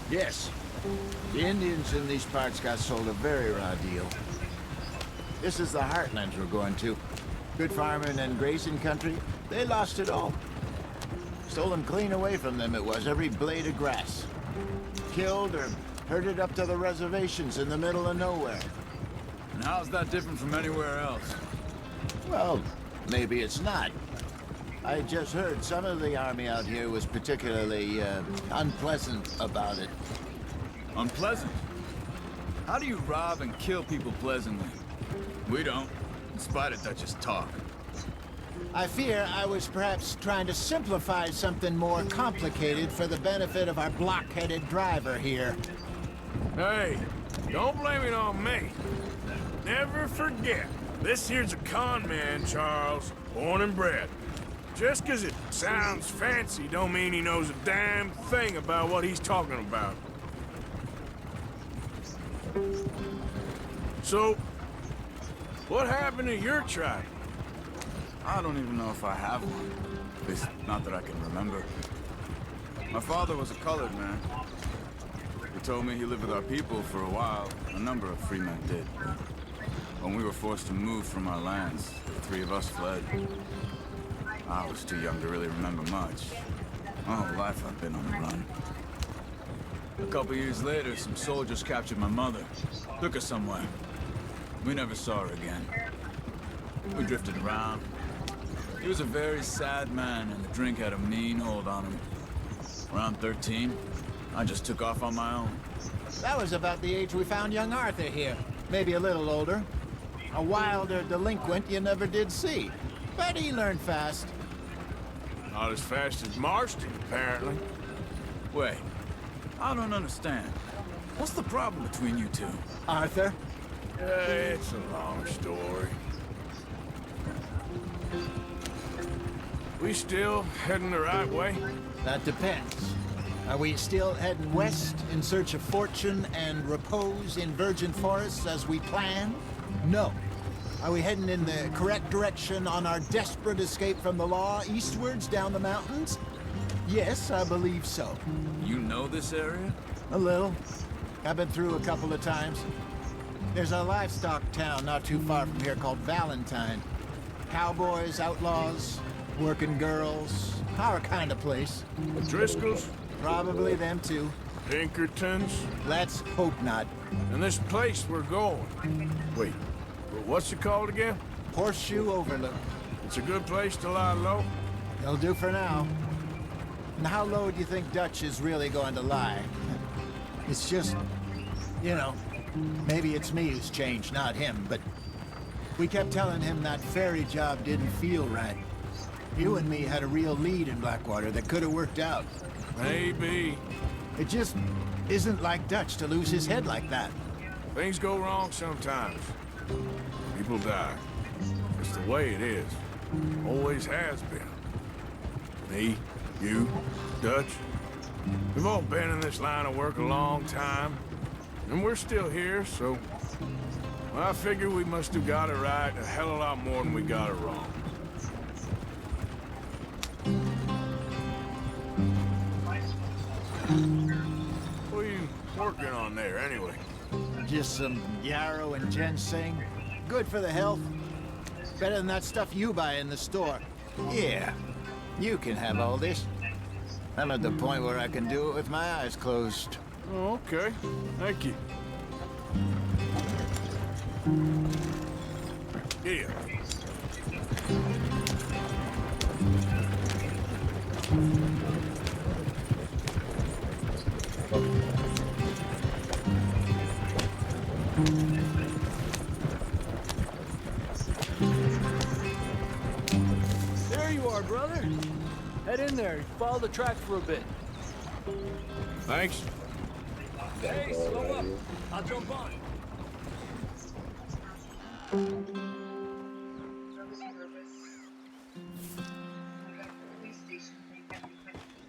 Speaker 12: yes, the Indians in these parts got sold a very raw deal. This is the heartlands we're going to. Good farming and grazing country, they lost it all. Stolen clean away from them it was, every blade of grass. Killed or herded up to the reservations in the middle of nowhere.
Speaker 4: And how's that different from anywhere else?
Speaker 12: Well, maybe it's not. I just heard some of the army out here was particularly unpleasant about it.
Speaker 4: Unpleasant? How do you rob and kill people pleasantly? We don't, in spite of Dutch's talk.
Speaker 12: I fear I was perhaps trying to simplify something more complicated for the benefit of our block-headed driver here.
Speaker 3: Hey, don't blame it on me. Never forget, this here's a con man, Charles, born and bred. Just 'cause it sounds fancy don't mean he knows a damn thing about what he's talking about. So, what happened to your tribe?
Speaker 4: I don't even know if I have one. At least, not that I can remember. My father was a colored man. He told me he lived with our people for a while. A number of free men did. When we were forced to move from our lands, the three of us fled. I was too young to really remember much. My whole life I've been on the run. A couple years later, some soldiers captured my mother. Took her somewhere. We never saw her again. We drifted around. He was a very sad man, and the drink had a mean hold on him. Around 13, I just took off on my own.
Speaker 12: That was about the age we found young Arthur here. Maybe a little older. A wilder delinquent you never did see. But he learned fast.
Speaker 3: Not as fast as Marston, apparently.
Speaker 4: Wait, I don't understand. What's the problem between you two?
Speaker 12: Arthur?
Speaker 3: It's a long story. We still heading the right way?
Speaker 12: That depends. Are we still heading west in search of fortune and repose in virgin forests as we planned? No. Are we heading in the correct direction on our desperate escape from the law eastwards down the mountains? Yes, I believe so.
Speaker 4: You know this area?
Speaker 12: A little. I've been through a couple of times. There's a livestock town not too far from here called Valentine. Cowboys, outlaws, working girls, our kind of place.
Speaker 3: The Driscolls?
Speaker 12: Probably them too.
Speaker 3: Pinkertons?
Speaker 12: Let's hope not.
Speaker 3: And this place we're going. Wait, what's it called again?
Speaker 12: Horseshoe Overlook.
Speaker 3: It's a good place to lie low?
Speaker 12: It'll do for now. And how low do you think Dutch is really going to lie? It's just, you know, maybe it's me who's changed, not him, but we kept telling him that ferry job didn't feel right. You and me had a real lead in Blackwater that could have worked out.
Speaker 3: Maybe.
Speaker 12: It just isn't like Dutch to lose his head like that.
Speaker 3: Things go wrong sometimes. People die. It's the way it is. Always has been. Me, you, Dutch. We've all been in this line of work a long time. And we're still here, so... well, I figure we must have got it right a hell of a lot more than we got it wrong. What are you working on there, anyway?
Speaker 12: Just some yarrow and ginseng. Good for the health. Better than that stuff you buy in the store. Yeah, you can have all this. I'm at the point where I can do it with my eyes closed.
Speaker 3: Oh, okay. Thank you. Here.
Speaker 16: There you are, brother. Head in there. Follow the track for a bit.
Speaker 3: Thanks.
Speaker 16: Hey, slow up. I'll jump on.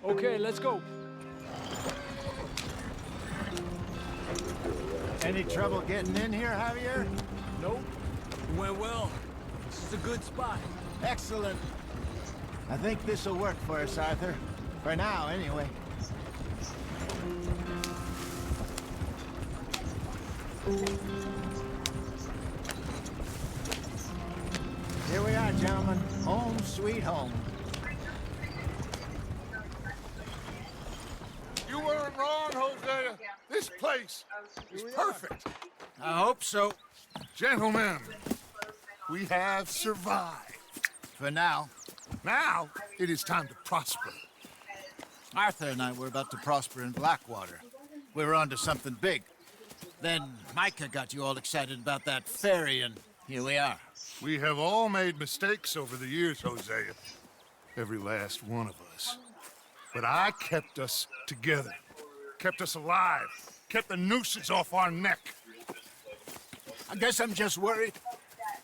Speaker 16: Okay, let's go.
Speaker 12: Any trouble getting in here, Javier?
Speaker 16: Nope. It went well. This is a good spot.
Speaker 12: Excellent. I think this'll work for us, Arthur. For now, anyway. Here we are, gentlemen. Home sweet home.
Speaker 10: You weren't wrong, Hosea. This place is perfect.
Speaker 12: I hope so.
Speaker 10: Gentlemen, we have survived.
Speaker 12: For now.
Speaker 10: Now, it is time to prosper.
Speaker 12: Arthur and I were about to prosper in Blackwater. We were onto something big. Then Micah got you all excited about that ferry, and here we are.
Speaker 10: We have all made mistakes over the years, Hosea. Every last one of us. But I kept us together. Kept us alive. Kept the nooses off our neck.
Speaker 12: I guess I'm just worried.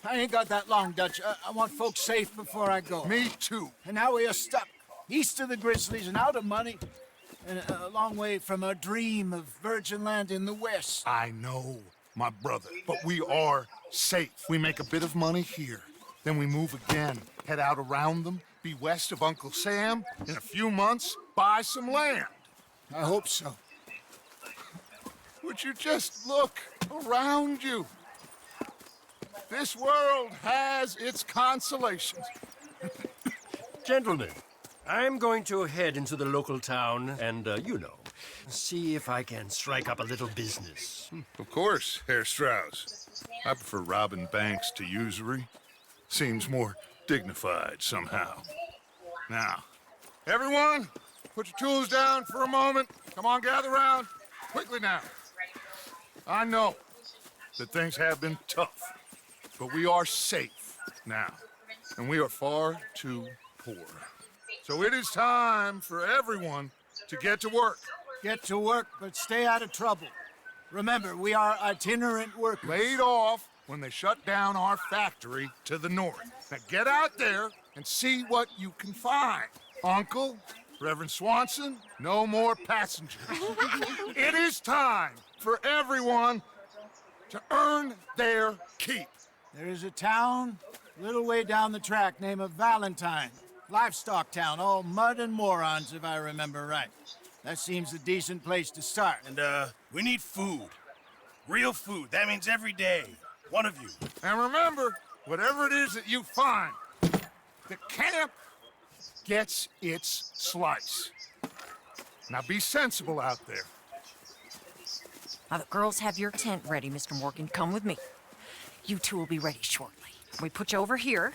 Speaker 12: I ain't got that long, Dutch. I want folks safe before I go.
Speaker 10: Me too.
Speaker 12: And now we are stuck east of the Grizzlies and out of money. And a long way from our dream of virgin land in the west.
Speaker 10: I know, my brother, but we are safe. We make a bit of money here. Then we move again, head out around them, be west of Uncle Sam. In a few months, buy some land.
Speaker 12: I hope so.
Speaker 10: Would you just look around you? This world has its consolations.
Speaker 13: Gentlemen, I'm going to head into the local town and, you know, see if I can strike up a little business.
Speaker 10: Of course, Herr Strauss. I prefer robbing banks to usury. Seems more dignified somehow. Now, everyone, put your tools down for a moment. Come on, gather round. Quickly now. I know that things have been tough, but we are safe now, and we are far too poor. So it is time for everyone to get to work.
Speaker 12: Get to work, but stay out of trouble. Remember, we are itinerant workers.
Speaker 10: Laid off when they shut down our factory to the north. Now get out there and see what you can find. Uncle, Reverend Swanson, no more passengers. It is time for everyone to earn their keep.
Speaker 12: There is a town a little way down the track named Valentine. Livestock town, all mud and morons, if I remember right. That seems a decent place to start.
Speaker 2: And, we need food. Real food. That means every day. One of you.
Speaker 10: And remember, whatever it is that you find, the camp gets its slice. Now be sensible out there.
Speaker 17: Now the girls have your tent ready, Mr. Morgan. Come with me. You two will be ready shortly. We put you over here.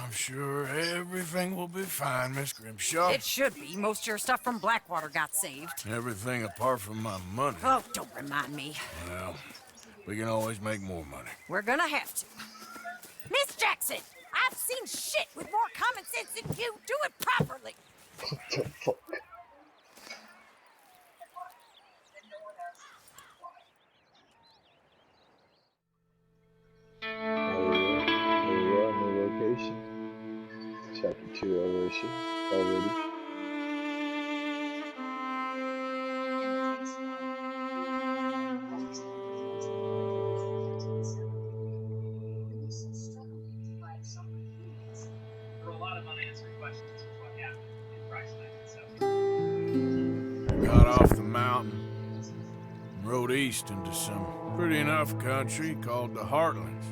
Speaker 3: I'm sure everything will be fine, Miss Grimshaw.
Speaker 17: It should be. Most of your stuff from Blackwater got saved.
Speaker 3: Everything apart from my money.
Speaker 17: Oh, don't remind me.
Speaker 3: Well, we can always make more money.
Speaker 17: We're gonna have to. Miss Jackson, I've seen shit with more common sense than you. Do it properly.
Speaker 1: What the fuck? New location. Chapter 2 already.
Speaker 7: For a lot of unanswered questions of what happened in Price 97.
Speaker 3: Got off the mountain and rode east into some pretty enough country called the Heartlands.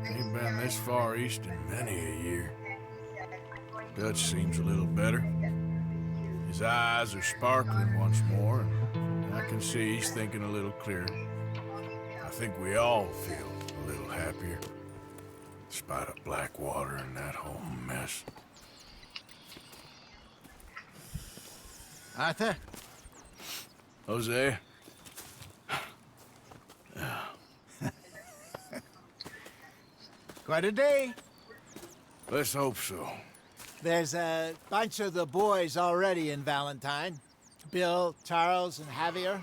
Speaker 3: Ain't been this far east in many a year. Dutch seems a little better. His eyes are sparkling once more, and I can see he's thinking a little clearer. I think we all feel a little happier, in spite of Blackwater and that whole mess.
Speaker 12: Arthur?
Speaker 3: Hosea?
Speaker 12: Quite a day.
Speaker 3: Let's hope so.
Speaker 12: There's a bunch of the boys already in Valentine. Bill, Charles, and Javier.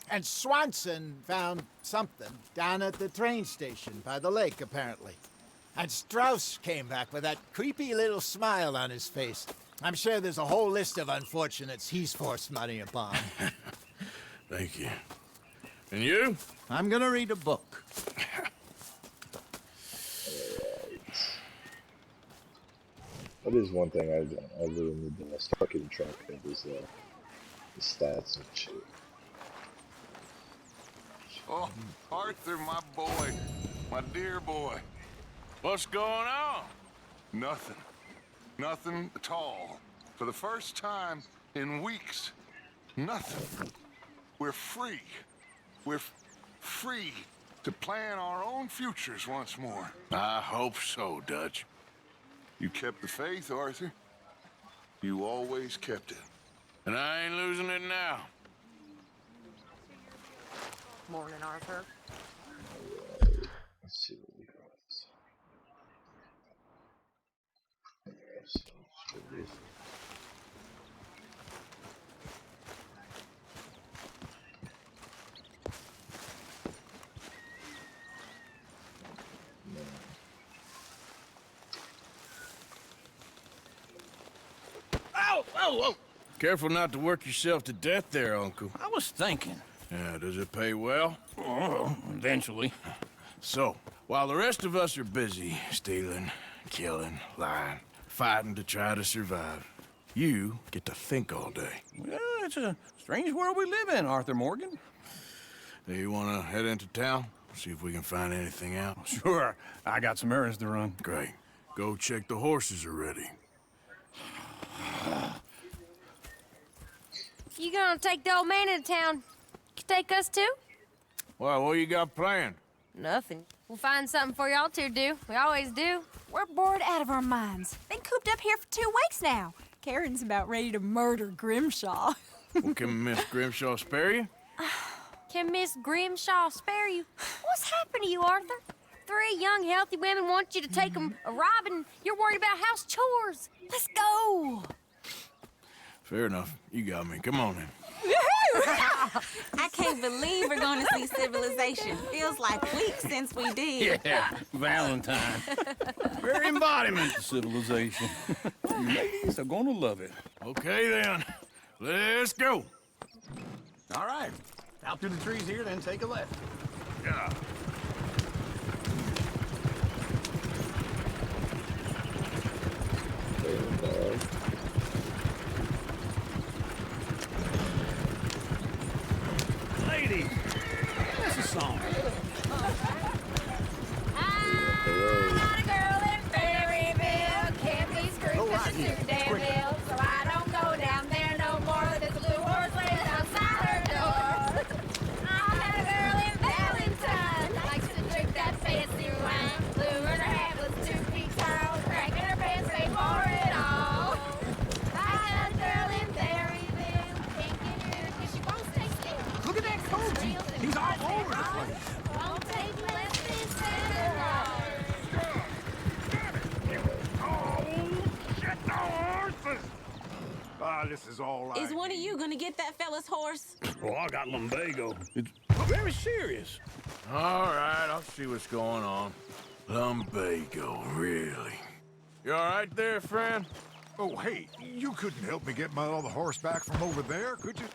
Speaker 12: And Swanson found something down at the train station by the lake, apparently. And Strauss came back with that creepy little smile on his face. I'm sure there's a whole list of unfortunates he's forced money upon.
Speaker 3: Thank you. And you?
Speaker 12: I'm gonna read a book.
Speaker 1: That is one thing I really need to start keeping track of is the stats and shit.
Speaker 10: Oh, Arthur, my boy. My dear boy.
Speaker 5: What's going on?
Speaker 10: Nothing. Nothing at all. For the first time in weeks, nothing. We're free. We're free to plan our own futures once more.
Speaker 5: I hope so, Dutch.
Speaker 10: You kept the faith, Arthur. You always kept it.
Speaker 5: And I ain't losing it now.
Speaker 17: Morning, Arthur.
Speaker 1: Let's see what we got. So, this.
Speaker 15: Ow! Whoa, whoa!
Speaker 3: Careful not to work yourself to death there, Uncle.
Speaker 6: I was thinking.
Speaker 3: Yeah, does it pay well?
Speaker 6: Oh, eventually.
Speaker 3: So, while the rest of us are busy stealing, killing, lying, fighting to try to survive, you get to think all day.
Speaker 6: Well, it's a strange world we live in, Arthur Morgan.
Speaker 3: Do you want to head into town? See if we can find anything out?
Speaker 6: Sure. I got some errands to run.
Speaker 3: Great. Go check the horses are ready.
Speaker 11: You gonna take the old man into town? You take us too?
Speaker 3: Well, what you got planned?
Speaker 11: Nothing. We'll find something for y'all to do. We always do.
Speaker 18: We're bored out of our minds. Been cooped up here for 2 weeks now. Karen's about ready to murder Grimshaw.
Speaker 3: Well, can Miss Grimshaw spare you?
Speaker 11: Can Miss Grimshaw spare you? What's happened to you, Arthur? 3 young, healthy women want you to take them a robbing. You're worried about house chores. Let's go.
Speaker 3: Fair enough. You got me. Come on in.
Speaker 19: I can't believe we're going to see civilization. Feels like weeks since we did.
Speaker 6: Yeah, Valentine. Very embodiment of civilization. You ladies are gonna love it.
Speaker 3: Okay, then. Let's go.
Speaker 6: All right. Out through the trees here, then take a left.
Speaker 3: Yeah.
Speaker 6: Ladies, that's a song.
Speaker 11: I'm not a girl in Ferryville. Can't be screwed because she's too damn ill. So I don't go down there no more. There's a blue horse laying outside her door. I'm not a girl in Valentine. Likes to drink that fancy wine. Blue in her hat was 2 feet tall. Cracking her pants, pay for it all. I'm not a girl in Ferryville. Can't get her because she won't stay still.
Speaker 6: Look at that coach. He's all over the place.
Speaker 11: Won't take less than 7 hours.
Speaker 10: Ah, this is all
Speaker 19: Is one of you going to get that fella's horse?
Speaker 6: Oh, I got lumbago. It's very serious.
Speaker 3: All right, I'll see what's going on. Lumbago, really? You all right there, friend?
Speaker 10: Oh, hey, you couldn't help me get my other horse back from over there, could you?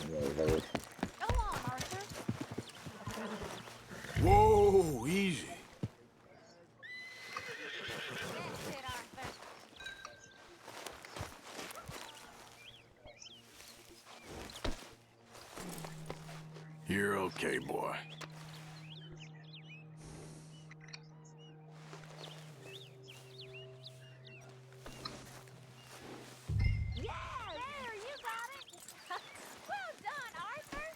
Speaker 11: Go on, Arthur.
Speaker 3: Whoa, easy. You're okay, boy.
Speaker 11: Yeah, there, you got it. Well done, Arthur.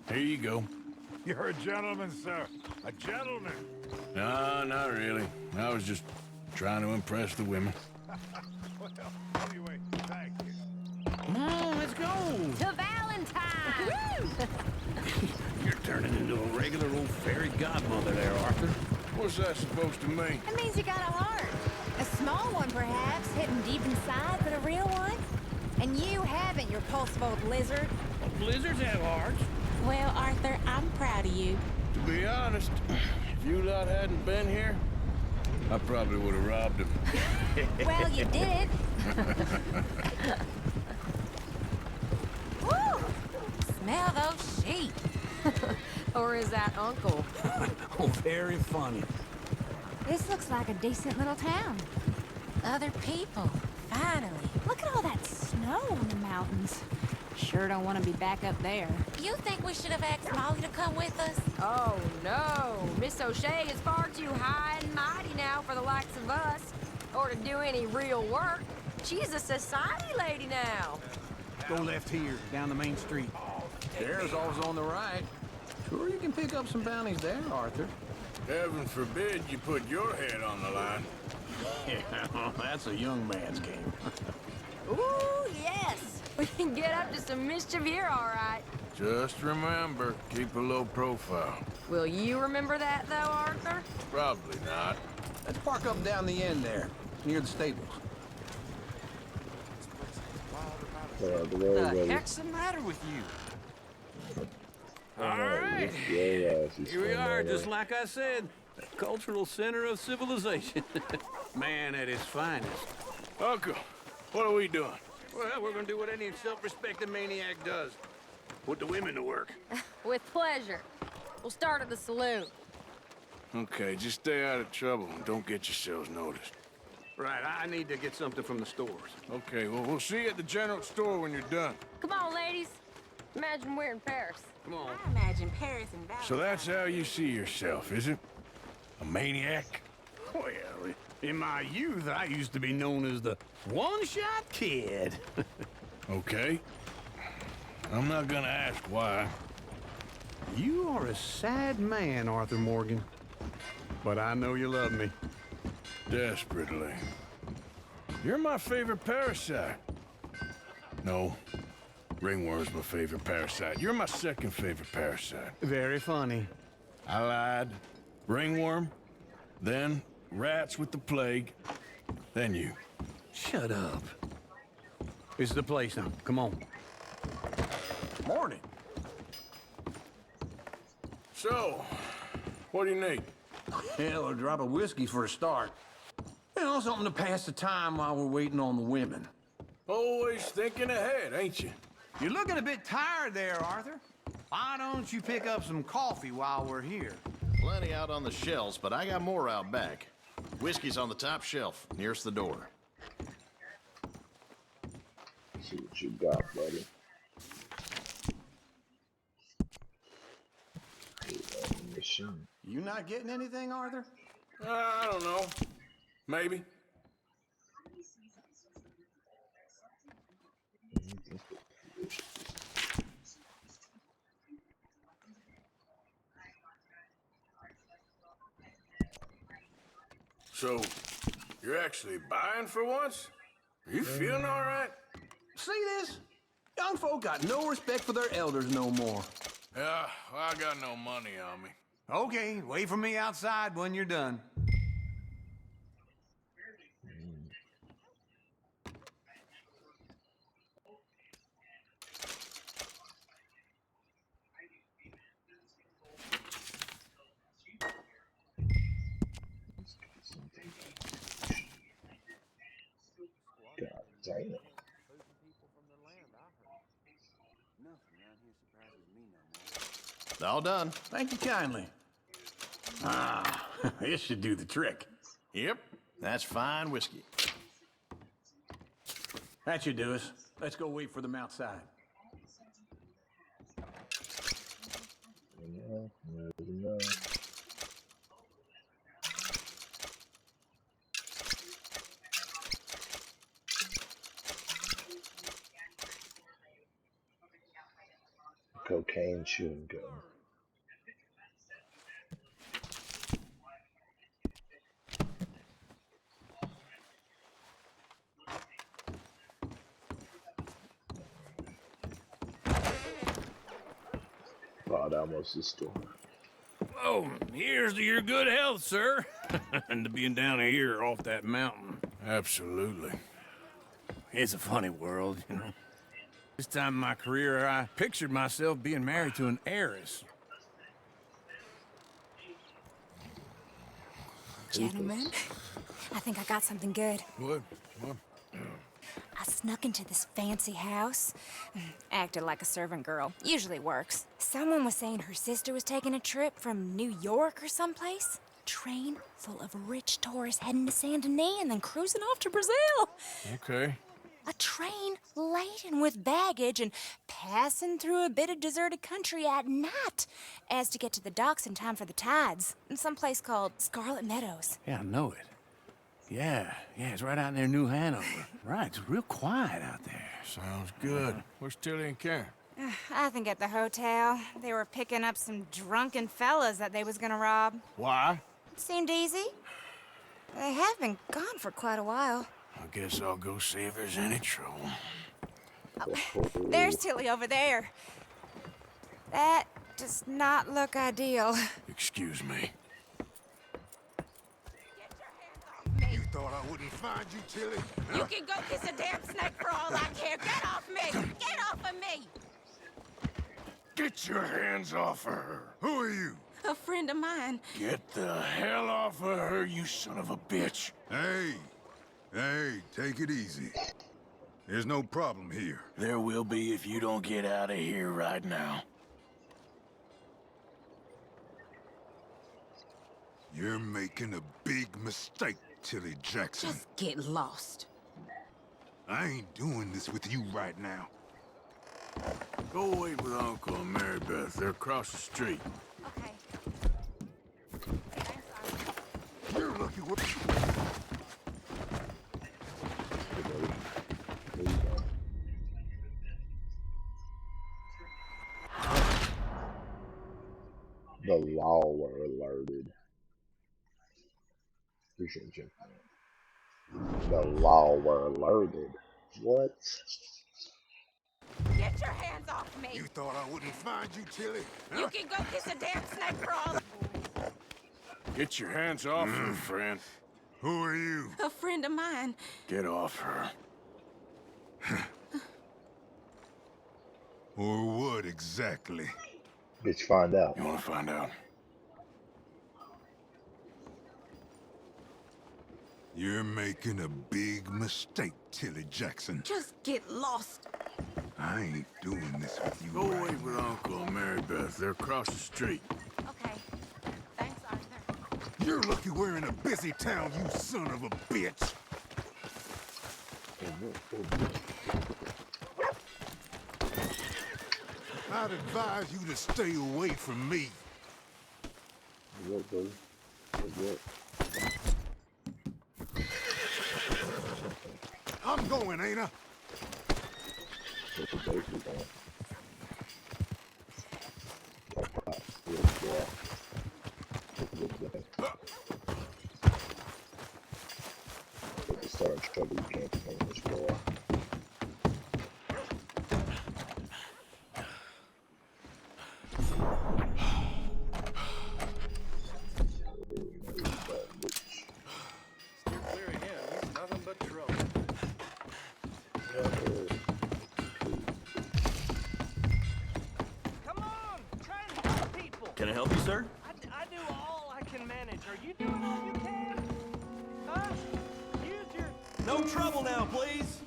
Speaker 3: Here you go.
Speaker 10: You're a gentleman, sir. A gentleman.
Speaker 3: No, not really. I was just trying to impress the women.
Speaker 10: Well, anyway, thank you.
Speaker 6: Come on, let's go.
Speaker 11: To Valentine.
Speaker 6: You're turning into a regular old fairy godmother there, Arthur.
Speaker 3: What's that supposed to mean?
Speaker 18: That means you got a heart. A small one, perhaps, hidden deep inside, but a real one. And you haven't, you repulsive old lizard.
Speaker 6: Well, blizzards have hearts.
Speaker 19: Well, Arthur, I'm proud of you.
Speaker 3: To be honest, if you lot hadn't been here, I probably would have robbed him.
Speaker 18: Well, you did.
Speaker 11: Woo! Smell those sheep. Or is that Uncle?
Speaker 6: Oh, very funny.
Speaker 18: This looks like a decent little town.
Speaker 11: Other people, finally.
Speaker 18: Look at all that snow in the mountains. Sure don't want to be back up there.
Speaker 11: You think we should have asked Molly to come with us?
Speaker 20: Oh, no. Miss O'Shea is far too high and mighty now for the likes of us, or to do any real work. She's a society lady now.
Speaker 6: Go left here, down the main street. There's always on the right. Sure you can pick up some bounties there, Arthur.
Speaker 3: Heaven forbid you put your head on the line.
Speaker 6: Yeah, that's a young man's game.
Speaker 20: Ooh, yes. We can get up to some mischief here, all right.
Speaker 3: Just remember, keep a low profile.
Speaker 20: Will you remember that, though, Arthur?
Speaker 3: Probably not.
Speaker 6: Let's park up down the end there, near the stables.
Speaker 1: The
Speaker 6: heck's the matter with you?
Speaker 1: All
Speaker 6: right. Here we are, just like I said. The cultural center of civilization. Man at his finest.
Speaker 3: Uncle, what are we doing?
Speaker 6: Well, we're gonna do what any self-respecting maniac does. Put the women to work.
Speaker 20: With pleasure. We'll start at the saloon.
Speaker 3: Okay, just stay out of trouble and don't get yourselves noticed.
Speaker 6: Right, I need to get something from the stores.
Speaker 3: Okay, well, we'll see you at the general store when you're done.
Speaker 20: Come on, ladies. Imagine we're in Paris.
Speaker 6: Come on.
Speaker 19: I imagine Paris and Valentine.
Speaker 3: So that's how you see yourself, is it? A maniac?
Speaker 6: Well, in my youth, I used to be known as the one-shot kid.
Speaker 2: Okay. I'm not gonna ask why.
Speaker 6: You are a sad man, Arthur Morgan. But I know you love me.
Speaker 2: Desperately. You're my favorite parasite. No. Ringworm's my favorite parasite. You're my second favorite parasite.
Speaker 6: Very funny.
Speaker 2: I lied. Ringworm, then rats with the plague, then you.
Speaker 6: Shut up. This is the place now. Come on.
Speaker 2: Morning. So, what do you need?
Speaker 6: Hell, a drop of whiskey for a start. You know, something to pass the time while we're waiting on the women.
Speaker 2: Always thinking ahead, ain't you?
Speaker 4: You're looking a bit tired there, Arthur. Why don't you pick up some coffee while we're here?
Speaker 21: Plenty out on the shelves, but I got more out back. Whiskey's on the top shelf, nearest the door.
Speaker 1: Let's see what you got, buddy.
Speaker 6: You not getting anything, Arthur?
Speaker 2: I don't know. Maybe. So, you're actually buying for once? Are you feeling all right?
Speaker 6: See this? Young folk got no respect for their elders no more.
Speaker 2: Yeah, well, I got no money on me.
Speaker 4: Okay, wait for me outside when you're done.
Speaker 1: God damn.
Speaker 21: All done.
Speaker 6: Thank you kindly. Ah, this should do the trick.
Speaker 21: Yep, that's fine whiskey.
Speaker 6: That should do us. Let's go wait for them outside.
Speaker 1: No. Cocaine chewing gum. God, almost the store.
Speaker 2: Oh, here's to your good health, sir. And to being down here off that mountain. Absolutely. It's a funny world, you know. This time in my career, I pictured myself being married to an heiress.
Speaker 18: Gentlemen, I think I got something good.
Speaker 2: What?
Speaker 18: I snuck into this fancy house. Acted like a servant girl. Usually works. Someone was saying her sister was taking a trip from New York or someplace. Train full of rich tourists heading to Saint Denis and then cruising off to Brazil.
Speaker 2: Okay.
Speaker 18: A train laden with baggage and passing through a bit of deserted country at night as to get to the docks in time for the tides in some place called Scarlet Meadows.
Speaker 6: Yeah, I know it. Yeah, it's right out near New Hanover. Right, it's real quiet out there.
Speaker 2: Sounds good. Where's Tilly and Karen?
Speaker 18: I think at the hotel. They were picking up some drunken fellas that they was gonna rob.
Speaker 2: Why?
Speaker 18: It seemed easy. They have been gone for quite a while.
Speaker 2: I guess I'll go see if there's any trouble.
Speaker 18: There's Tilly over there. That does not look ideal.
Speaker 2: Excuse me.
Speaker 10: You thought I wouldn't find you, Tilly?
Speaker 19: You can go kiss a damn snake for all I care. Get off me! Get off of me!
Speaker 2: Get your hands off of her.
Speaker 10: Who are you?
Speaker 19: A friend of mine.
Speaker 2: Get the hell off of her, you son of a bitch.
Speaker 10: Hey, take it easy. There's no problem here.
Speaker 2: There will be if you don't get out of here right now.
Speaker 10: You're making a big mistake, Tilly Jackson.
Speaker 19: Just get lost.
Speaker 10: I ain't doing this with you right now.
Speaker 2: Go wait with Uncle and Mary Beth. They're across the street.
Speaker 18: Okay.
Speaker 10: You're lucky what.
Speaker 1: The law were alerted. Appreciate you. The law were alerted. What?
Speaker 19: Get your hands off me!
Speaker 10: You thought I wouldn't find you, Tilly? Huh?
Speaker 19: You can go kiss a damn snake for all.
Speaker 3: Get your hands off her, friend.
Speaker 10: Who are you?
Speaker 19: A friend of mine.
Speaker 3: Get off her.
Speaker 10: Or what exactly?
Speaker 1: Let's find out.
Speaker 3: You want to find out?
Speaker 10: You're making a big mistake, Tilly Jackson.
Speaker 19: Just get lost.
Speaker 10: I ain't doing this with you.
Speaker 3: Go away with Uncle and Mary Beth. They're across the street.
Speaker 19: Okay. Thanks, Arthur.
Speaker 10: You're lucky we're in a busy town, you son of a bitch. I'd advise you to stay away from me.
Speaker 1: What, buddy? What?
Speaker 10: I'm going, ain't I?
Speaker 1: Start trouble, you can't find this floor.
Speaker 8: Can I help you, sir?
Speaker 16: I do all I can manage. Are you doing all you can? Huh? Use your...
Speaker 8: No trouble now, please.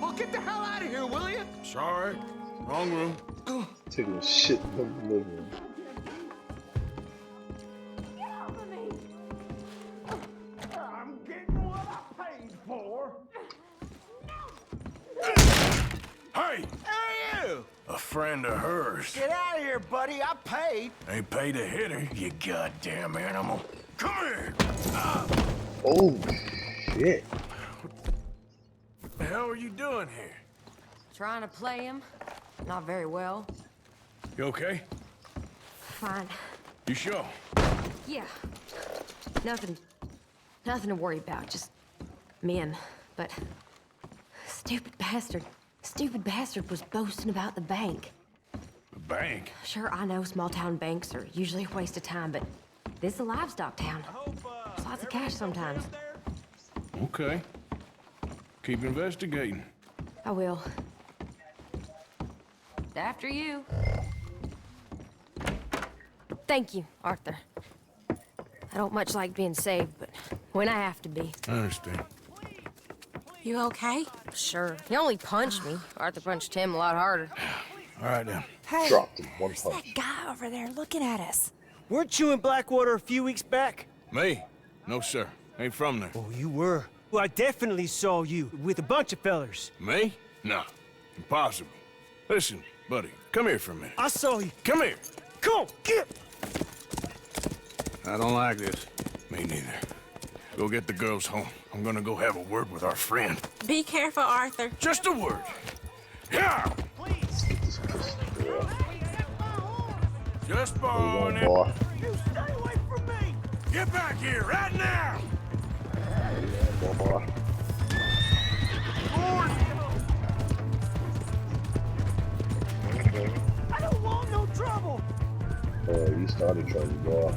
Speaker 10: Oh, get the hell out of here, will you?
Speaker 3: Sorry. Wrong room.
Speaker 1: Taking a shit in the living room.
Speaker 10: I'm getting what I paid for.
Speaker 3: Hey!
Speaker 13: Who are you?
Speaker 3: A friend of hers.
Speaker 13: Get out of here, buddy. I paid.
Speaker 3: Ain't paid to hit her, you goddamn animal. Come here!
Speaker 1: Oh, shit.
Speaker 3: What the hell are you doing here?
Speaker 20: Trying to play him. Not very well.
Speaker 3: You okay?
Speaker 20: Fine.
Speaker 3: You sure?
Speaker 20: Yeah. Nothing to worry about. Just men. But stupid bastard was boasting about the bank.
Speaker 3: The bank?
Speaker 20: Sure, I know small town banks are usually a waste of time, but this is a livestock town. There's lots of cash sometimes.
Speaker 3: Okay. Keep investigating.
Speaker 20: I will. After you. Thank you, Arthur. I don't much like being saved, but when I have to be.
Speaker 3: I understand.
Speaker 20: You okay? Sure. He only punched me. Arthur punched him a lot harder.
Speaker 3: All right, then.
Speaker 20: Hey,
Speaker 1: Dropped him one
Speaker 20: who's
Speaker 1: punch.
Speaker 20: that guy over there looking at us?
Speaker 13: Weren't you in Blackwater a few weeks back?
Speaker 3: Me? No, sir. Ain't from there.
Speaker 13: Oh, you were. Well, I definitely saw you with a bunch of fellers.
Speaker 3: Me? No. Impossible. Listen, buddy, come here for a minute.
Speaker 13: I saw you.
Speaker 3: Come here.
Speaker 13: Come on, get.
Speaker 3: I don't like this. Me neither. Go get the girls home. I'm gonna go have a word with our friend.
Speaker 19: Be careful, Arthur.
Speaker 3: Just a word. Yeah! Just born it.
Speaker 1: Boy.
Speaker 13: You stay away from me.
Speaker 3: Get back here right now!
Speaker 1: Boy.
Speaker 13: I don't want no trouble.
Speaker 1: Oh, you started trouble, boy.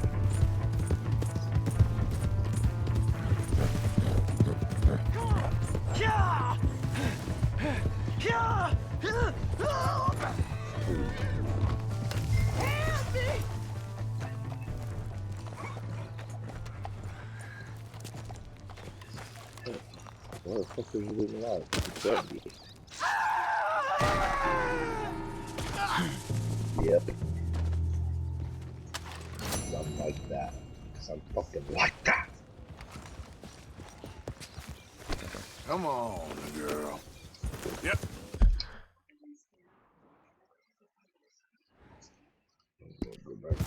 Speaker 13: Yeah. Yeah. Help me.
Speaker 1: What the fuck is you leaving out? Yep. I'm like that. 'Cause I'm fucking like that.
Speaker 10: Come on, girl.
Speaker 2: Yep.
Speaker 1: Go back.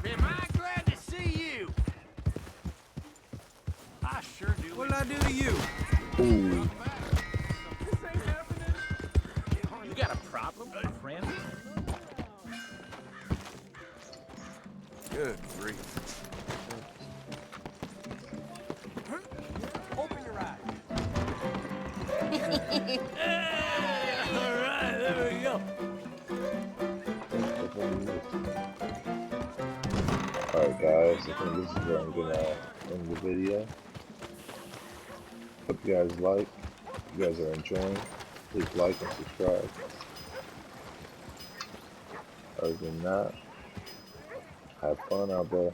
Speaker 6: Am I glad to see you? I sure do.
Speaker 3: What'd I do to you?
Speaker 1: Ooh.
Speaker 8: You got a problem, friend?
Speaker 3: Good grief.
Speaker 8: Open your eyes.
Speaker 16: All right, there we go.
Speaker 1: Alright guys, I think this is where I'm gonna end the video. Hope you guys like. If you guys are enjoying, please like and subscribe. Other than that, have fun out there.